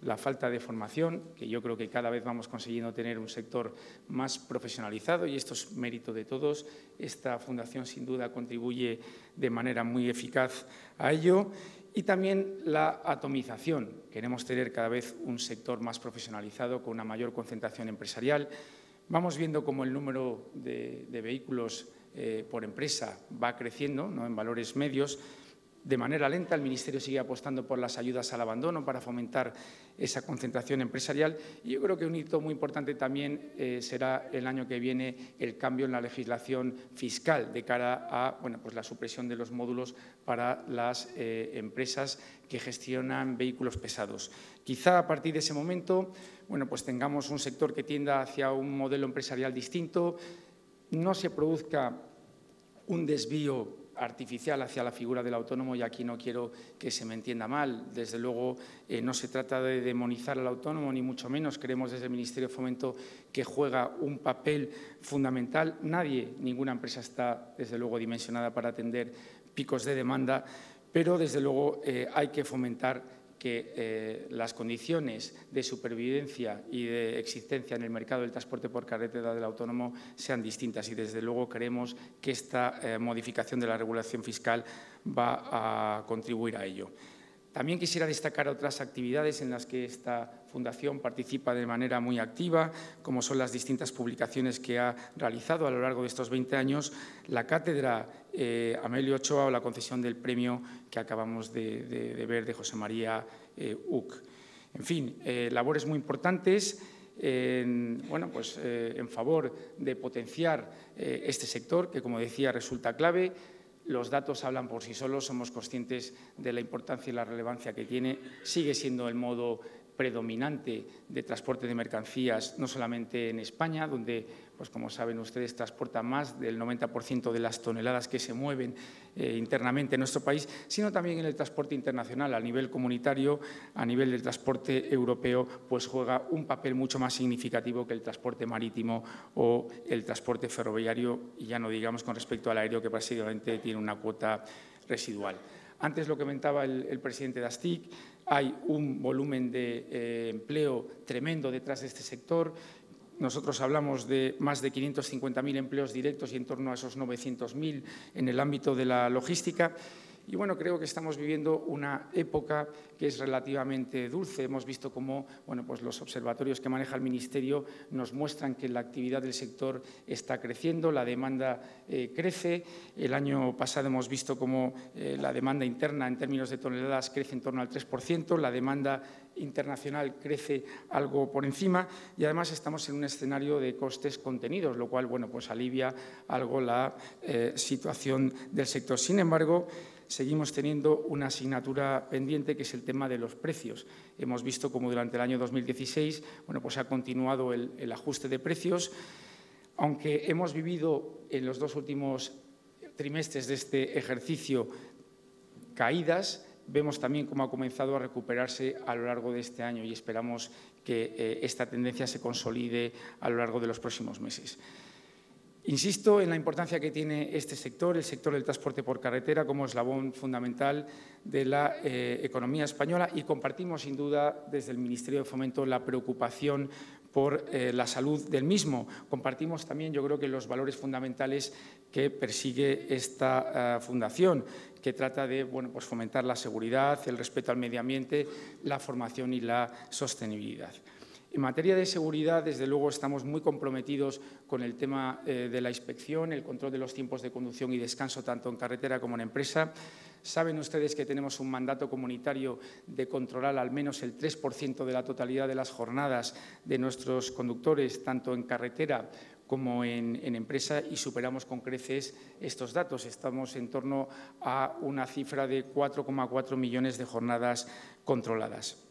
La falta de formación, que yo creo que cada vez vamos consiguiendo tener un sector más profesionalizado, y esto es mérito de todos. Esta fundación, sin duda, contribuye de manera muy eficaz a ello. Y también la atomización. Queremos tener cada vez un sector más profesionalizado, con una mayor concentración empresarial. Vamos viendo cómo el número de vehículos por empresa va creciendo, ¿no?, en valores medios. De manera lenta, el Ministerio sigue apostando por las ayudas al abandono para fomentar esa concentración empresarial. Y yo creo que un hito muy importante también será el año que viene el cambio en la legislación fiscal de cara a, bueno, pues la supresión de los módulos para las empresas que gestionan vehículos pesados. Quizá a partir de ese momento, bueno, pues tengamos un sector que tienda hacia un modelo empresarial distinto, no se produzca un desvío artificial hacia la figura del autónomo, y aquí no quiero que se me entienda mal. Desde luego, no se trata de demonizar al autónomo, ni mucho menos. Creemos desde el Ministerio de Fomento que juega un papel fundamental. Ninguna empresa está, desde luego, dimensionada para atender picos de demanda, pero, desde luego, hay que fomentar que las condiciones de supervivencia y de existencia en el mercado del transporte por carretera del autónomo sean distintas, y desde luego creemos que esta modificación de la regulación fiscal va a contribuir a ello. También quisiera destacar otras actividades en las que esta fundación participa de manera muy activa, como son las distintas publicaciones que ha realizado a lo largo de estos 20 años, la cátedra Amelio Ochoa o la concesión del premio que acabamos de ver de José María Uc. En fin, labores muy importantes en favor de potenciar este sector que, como decía, resulta clave. Los datos hablan por sí solos, somos conscientes de la importancia y la relevancia que tiene. Sigue siendo el modo predominante de transporte de mercancías, no solamente en España, donde, pues como saben ustedes, transporta más del 90% de las toneladas que se mueven internamente en nuestro país, sino también en el transporte internacional. A nivel comunitario, a nivel del transporte europeo, pues juega un papel mucho más significativo que el transporte marítimo o el transporte ferroviario, y ya no digamos con respecto al aéreo, que básicamente tiene una cuota residual. Antes lo comentaba el presidente de ASTIC, hay un volumen de empleo tremendo detrás de este sector. Nosotros hablamos de más de 550.000 empleos directos y en torno a esos 900.000 en el ámbito de la logística. Y bueno, creo que estamos viviendo una época que es relativamente dulce. Hemos visto cómo, bueno, pues los observatorios que maneja el Ministerio nos muestran que la actividad del sector está creciendo, la demanda crece. El año pasado hemos visto cómo la demanda interna en términos de toneladas crece en torno al 3%, la demanda internacional crece algo por encima, y además estamos en un escenario de costes contenidos, lo cual, bueno, pues alivia algo la situación del sector. Sin embargo, seguimos teniendo una asignatura pendiente, que es el tema de los precios. Hemos visto cómo durante el año 2016 bueno, pues ha continuado el ajuste de precios, aunque hemos vivido en los dos últimos trimestres de este ejercicio caídas. Vemos también cómo ha comenzado a recuperarse a lo largo de este año, y esperamos que esta tendencia se consolide a lo largo de los próximos meses. Insisto en la importancia que tiene este sector, el sector del transporte por carretera, como eslabón fundamental de la economía española, y compartimos sin duda desde el Ministerio de Fomento la preocupación por la salud del mismo. Compartimos también, yo creo, que los valores fundamentales que persigue esta fundación, que trata de pues fomentar la seguridad, el respeto al medio ambiente, la formación y la sostenibilidad. En materia de seguridad, desde luego, estamos muy comprometidos con el tema de la inspección, el control de los tiempos de conducción y descanso, tanto en carretera como en empresa. Saben ustedes que tenemos un mandato comunitario de controlar al menos el 3% de la totalidad de las jornadas de nuestros conductores, tanto en carretera como en empresa, y superamos con creces estos datos. Estamos en torno a una cifra de 4,4 millones de jornadas controladas.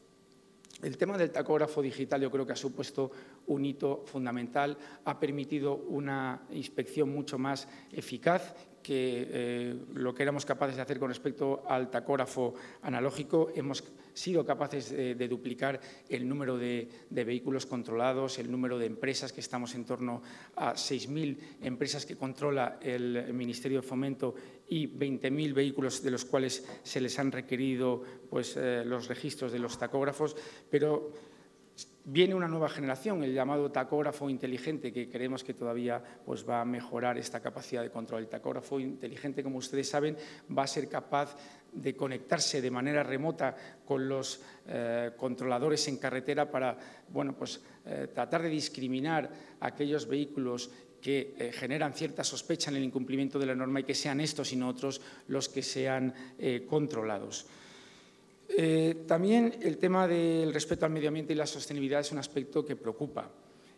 El tema del tacógrafo digital yo creo que ha supuesto un hito fundamental, ha permitido una inspección mucho más eficaz que lo que éramos capaces de hacer con respecto al tacógrafo analógico. Hemos sido capaces de duplicar el número de vehículos controlados, el número de empresas, que estamos en torno a 6.000 empresas que controla el Ministerio de Fomento y 20.000 vehículos de los cuales se les han requerido los registros de los tacógrafos, pero viene una nueva generación, el llamado tacógrafo inteligente, que creemos que todavía va a mejorar esta capacidad de control. El tacógrafo inteligente, como ustedes saben, va a ser capaz de conectarse de manera remota con los controladores en carretera para tratar de discriminar aquellos vehículos que generan cierta sospecha en el incumplimiento de la norma y que sean estos y no otros los que sean controlados. También el tema del respeto al medio ambiente y la sostenibilidad es un aspecto que preocupa.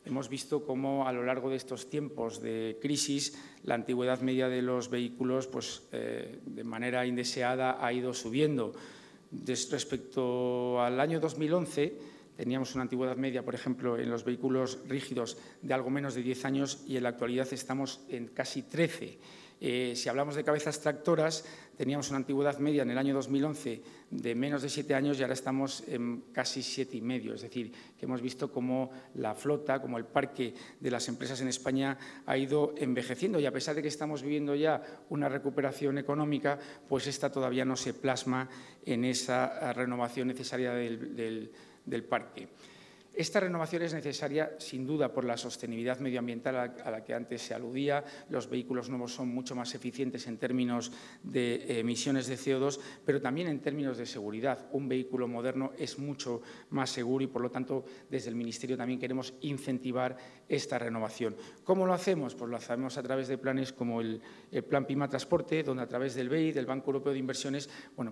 Hemos visto cómo a lo largo de estos tiempos de crisis la antigüedad media de los vehículos de manera indeseada ha ido subiendo. Respecto al año 2011 teníamos una antigüedad media, por ejemplo, en los vehículos rígidos de algo menos de 10 años y en la actualidad estamos en casi 13. Si hablamos de cabezas tractoras, teníamos una antigüedad media en el año 2011 de menos de 7 años y ahora estamos en casi 7,5. Es decir, que hemos visto cómo la flota, como el parque de las empresas en España ha ido envejeciendo, y a pesar de que estamos viviendo ya una recuperación económica, pues esta todavía no se plasma en esa renovación necesaria del parque. Esta renovación es necesaria, sin duda, por la sostenibilidad medioambiental a la que antes se aludía. Los vehículos nuevos son mucho más eficientes en términos de emisiones de CO2, pero también en términos de seguridad. Un vehículo moderno es mucho más seguro y, por lo tanto, desde el Ministerio también queremos incentivar esta renovación. ¿Cómo lo hacemos? Pues lo hacemos a través de planes como el Plan PIMA Transporte, donde a través del BEI, del Banco Europeo de Inversiones,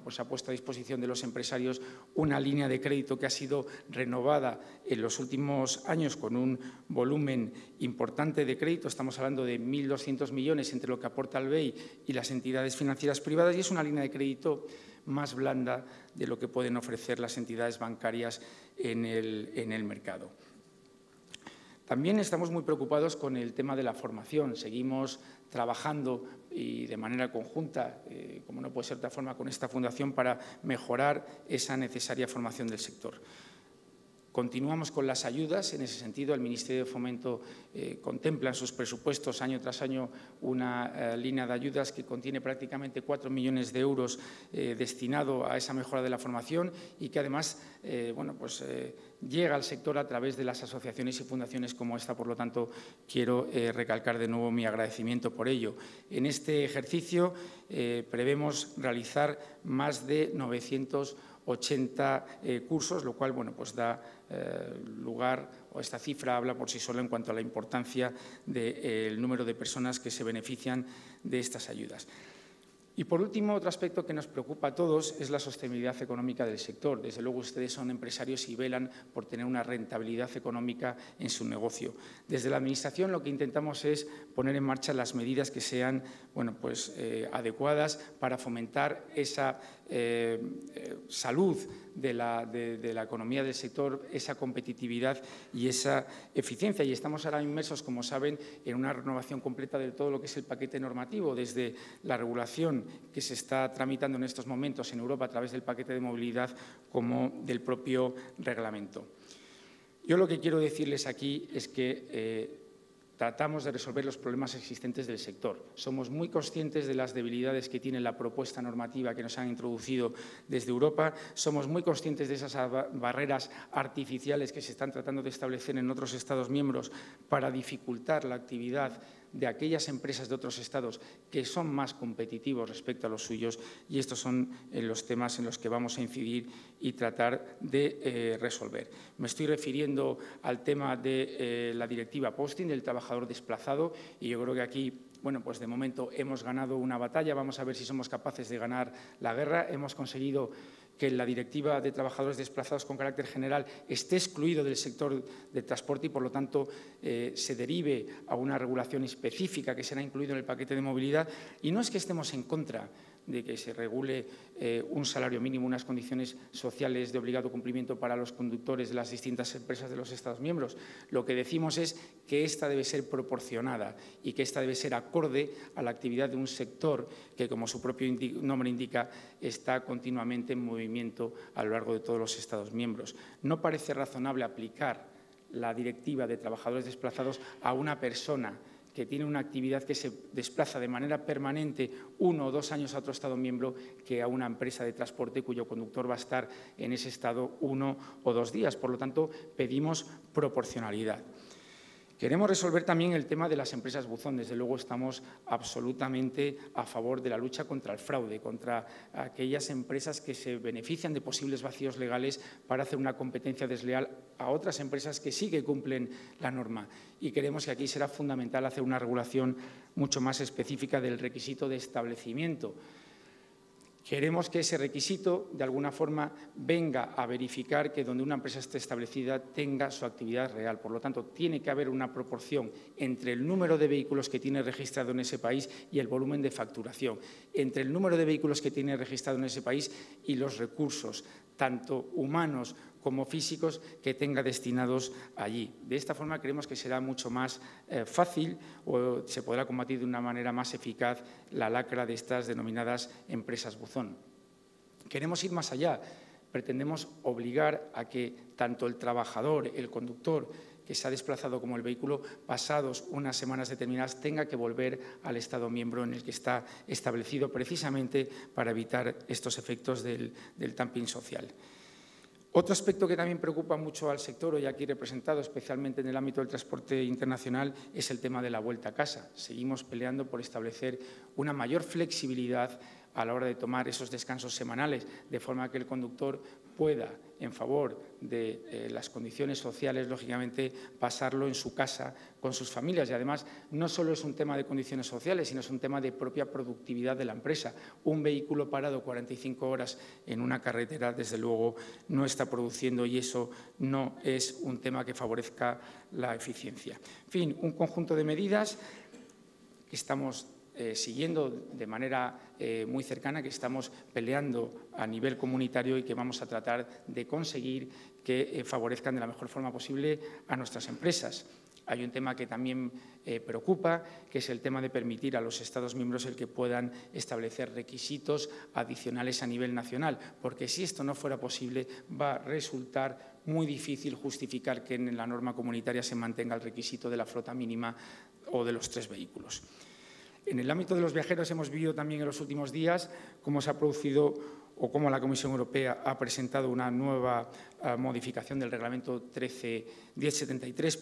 se ha puesto a disposición de los empresarios una línea de crédito que ha sido renovada en los últimos años con un volumen importante de crédito. Estamos hablando de 1.200 millones entre lo que aporta el BEI y las entidades financieras privadas, y es una línea de crédito más blanda de lo que pueden ofrecer las entidades bancarias en el mercado. También estamos muy preocupados con el tema de la formación. Seguimos trabajando y de manera conjunta, como no puede ser de otra forma, con esta fundación para mejorar esa necesaria formación del sector. Continuamos con las ayudas. En ese sentido, el Ministerio de Fomento contempla en sus presupuestos año tras año una línea de ayudas que contiene prácticamente 4 millones de euros destinado a esa mejora de la formación y que además llega al sector a través de las asociaciones y fundaciones como esta. Por lo tanto, quiero recalcar de nuevo mi agradecimiento por ello. En este ejercicio prevemos realizar más de 980 cursos, lo cual da lugar, o esta cifra habla por sí sola en cuanto a la importancia del número de personas que se benefician de estas ayudas. Y, por último, otro aspecto que nos preocupa a todos es la sostenibilidad económica del sector. Desde luego, ustedes son empresarios y velan por tener una rentabilidad económica en su negocio. Desde la Administración lo que intentamos es poner en marcha las medidas que sean adecuadas para fomentar esa salud de la economía del sector, esa competitividad y esa eficiencia. Y estamos ahora inmersos, como saben, en una renovación completa de todo lo que es el paquete normativo, desde la regulación que se está tramitando en estos momentos en Europa a través del paquete de movilidad como del propio reglamento. Yo lo que quiero decirles aquí es que tratamos de resolver los problemas existentes del sector. Somos muy conscientes de las debilidades que tiene la propuesta normativa que nos han introducido desde Europa, somos muy conscientes de esas barreras artificiales que se están tratando de establecer en otros Estados miembros para dificultar la actividad de aquellas empresas de otros Estados que son más competitivos respecto a los suyos, y estos son los temas en los que vamos a incidir y tratar de resolver. Me estoy refiriendo al tema de la directiva posting, del trabajador desplazado, y yo creo que aquí, bueno, pues de momento hemos ganado una batalla, vamos a ver si somos capaces de ganar la guerra. Hemos conseguido que la directiva de trabajadores desplazados con carácter general esté excluido del sector de transporte y, por lo tanto, se derive a una regulación específica que será incluido en el paquete de movilidad. Y no es que estemos en contra de que se regule un salario mínimo, unas condiciones sociales de obligado cumplimiento para los conductores de las distintas empresas de los Estados miembros. Lo que decimos es que esta debe ser proporcionada y que esta debe ser acorde a la actividad de un sector que, como su propio nombre indica, está continuamente en movimiento a lo largo de todos los Estados miembros. No parece razonable aplicar la directiva de trabajadores desplazados a una persona que tiene una actividad que se desplaza de manera permanente 1 o 2 años a otro Estado miembro, que a una empresa de transporte cuyo conductor va a estar en ese Estado 1 o 2 días. Por lo tanto, pedimos proporcionalidad. Queremos resolver también el tema de las empresas buzón. Desde luego estamos absolutamente a favor de la lucha contra el fraude, contra aquellas empresas que se benefician de posibles vacíos legales para hacer una competencia desleal a otras empresas que sí que cumplen la norma. Y creemos que aquí será fundamental hacer una regulación mucho más específica del requisito de establecimiento. Queremos que ese requisito, de alguna forma, venga a verificar que donde una empresa esté establecida tenga su actividad real. Por lo tanto, tiene que haber una proporción entre el número de vehículos que tiene registrado en ese país y el volumen de facturación, entre el número de vehículos que tiene registrado en ese país y los recursos, tanto humanos como físicos, que tenga destinados allí. De esta forma creemos que será mucho más fácil o se podrá combatir de una manera más eficaz la lacra de estas denominadas empresas buzón. Queremos ir más allá. Pretendemos obligar a que tanto el trabajador, el conductor que se ha desplazado como el vehículo, pasados unas semanas determinadas, tenga que volver al Estado miembro en el que está establecido, precisamente para evitar estos efectos del dumping social. Otro aspecto que también preocupa mucho al sector, hoy aquí representado especialmente en el ámbito del transporte internacional, es el tema de la vuelta a casa. Seguimos peleando por establecer una mayor flexibilidad a la hora de tomar esos descansos semanales, de forma que el conductor pueda, en favor de las condiciones sociales, lógicamente, pasarlo en su casa con sus familias. Y además, no solo es un tema de condiciones sociales, sino es un tema de propia productividad de la empresa. Un vehículo parado 45 horas en una carretera, desde luego, no está produciendo, y eso no es un tema que favorezca la eficiencia. En fin, un conjunto de medidas que estamos siguiendo de manera muy cercana, que estamos peleando a nivel comunitario y que vamos a tratar de conseguir que favorezcan de la mejor forma posible a nuestras empresas. Hay un tema que también preocupa, que es el tema de permitir a los Estados miembros el que puedan establecer requisitos adicionales a nivel nacional, porque si esto no fuera posible va a resultar muy difícil justificar que en la norma comunitaria se mantenga el requisito de la flota mínima o de los 3 vehículos. En el ámbito de los viajeros hemos visto también en los últimos días cómo se ha producido o cómo la Comisión Europea ha presentado una nueva modificación del Reglamento 1073,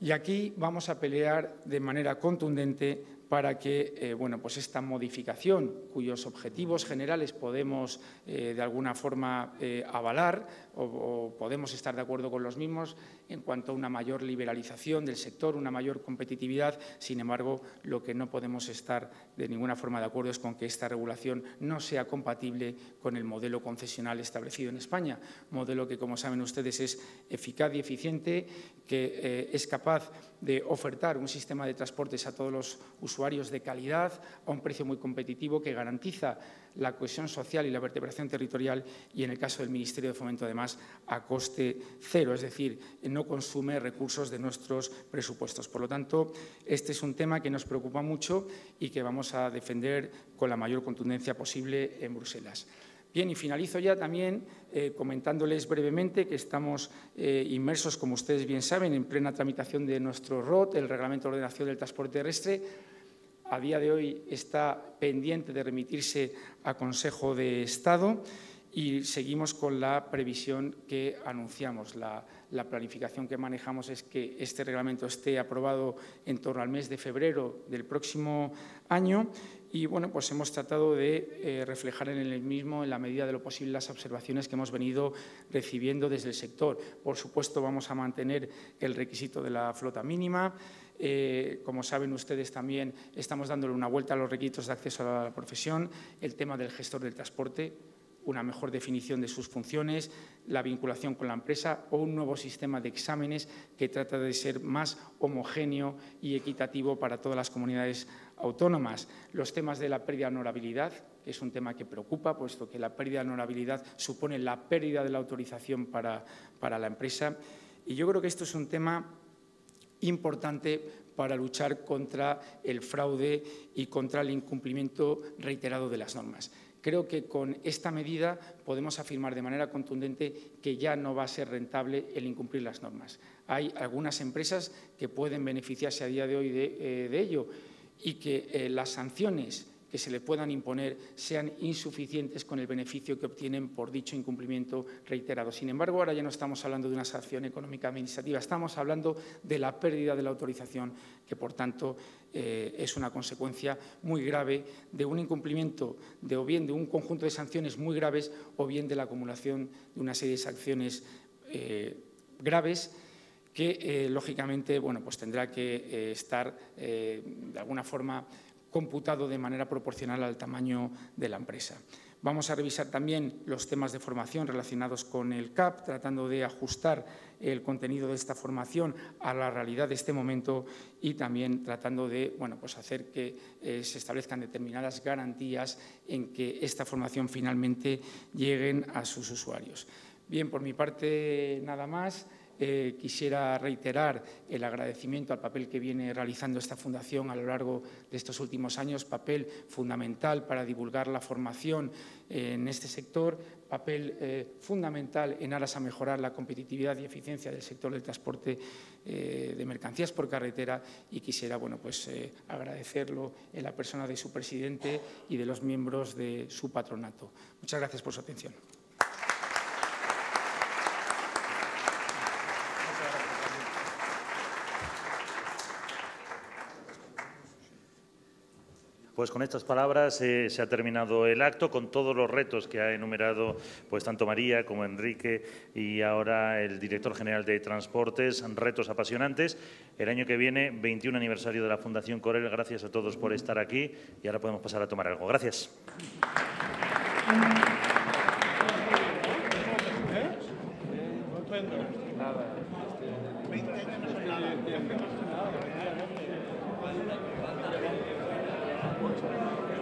y aquí vamos a pelear de manera contundente para que pues esta modificación, cuyos objetivos generales podemos de alguna forma avalar o podemos estar de acuerdo con los mismos en cuanto a una mayor liberalización del sector, una mayor competitividad. Sin embargo, lo que no podemos estar de ninguna forma de acuerdo es con que esta regulación no sea compatible con el modelo concesional establecido en España, modelo que, como saben ustedes, es eficaz y eficiente, que es capaz de ofertar un sistema de transportes a todos los usuarios de calidad, a un precio muy competitivo, que garantiza la cohesión social y la vertebración territorial y, en el caso del Ministerio de Fomento, además, a coste cero, es decir, no consume recursos de nuestros presupuestos. Por lo tanto, este es un tema que nos preocupa mucho y que vamos a defender con la mayor contundencia posible en Bruselas. Bien, y finalizo ya también comentándoles brevemente que estamos inmersos, como ustedes bien saben, en plena tramitación de nuestro ROT, el Reglamento de Ordenación del Transporte Terrestre. A día de hoy está pendiente de remitirse a Consejo de Estado y seguimos con la previsión que anunciamos. La planificación que manejamos es que este reglamento esté aprobado en torno al mes de febrero del próximo año y, bueno, pues hemos tratado de reflejar en el mismo, en la medida de lo posible, las observaciones que hemos venido recibiendo desde el sector. Por supuesto, vamos a mantener el requisito de la flota mínima. Como saben ustedes, también estamos dándole una vuelta a los requisitos de acceso a la profesión, el tema del gestor del transporte, una mejor definición de sus funciones, la vinculación con la empresa o un nuevo sistema de exámenes que trata de ser más homogéneo y equitativo para todas las comunidades autónomas. Los temas de la pérdida de honorabilidad, que es un tema que preocupa, puesto que la pérdida de honorabilidad supone la pérdida de la autorización para la empresa. Y yo creo que esto es un tema importante para luchar contra el fraude y contra el incumplimiento reiterado de las normas. Creo que con esta medida podemos afirmar de manera contundente que ya no va a ser rentable el incumplir las normas. Hay algunas empresas que pueden beneficiarse a día de hoy de ello y que las sanciones que se le puedan imponer sean insuficientes con el beneficio que obtienen por dicho incumplimiento reiterado. Sin embargo, ahora ya no estamos hablando de una sanción económica administrativa, estamos hablando de la pérdida de la autorización, que por tanto es una consecuencia muy grave de un incumplimiento o bien de un conjunto de sanciones muy graves o bien de la acumulación de una serie de sanciones graves que, lógicamente, bueno, pues tendrá que estar de alguna forma computado de manera proporcional al tamaño de la empresa. Vamos a revisar también los temas de formación relacionados con el CAP, tratando de ajustar el contenido de esta formación a la realidad de este momento y también tratando de, bueno, pues hacer que se establezcan determinadas garantías en que esta formación finalmente lleguen a sus usuarios. Bien, por mi parte nada más. Quisiera reiterar el agradecimiento al papel que viene realizando esta fundación a lo largo de estos últimos años, papel fundamental para divulgar la formación en este sector, papel fundamental en aras a mejorar la competitividad y eficiencia del sector del transporte de mercancías por carretera y quisiera, bueno, pues, agradecerlo en la persona de su presidente y de los miembros de su patronato. Muchas gracias por su atención. Pues con estas palabras se ha terminado el acto, con todos los retos que ha enumerado pues tanto María como Enrique y ahora el director general de Transportes, retos apasionantes. El año que viene, 21 aniversario de la Fundación Corel. Gracias a todos por estar aquí y ahora podemos pasar a tomar algo. Gracias. Muchas gracias.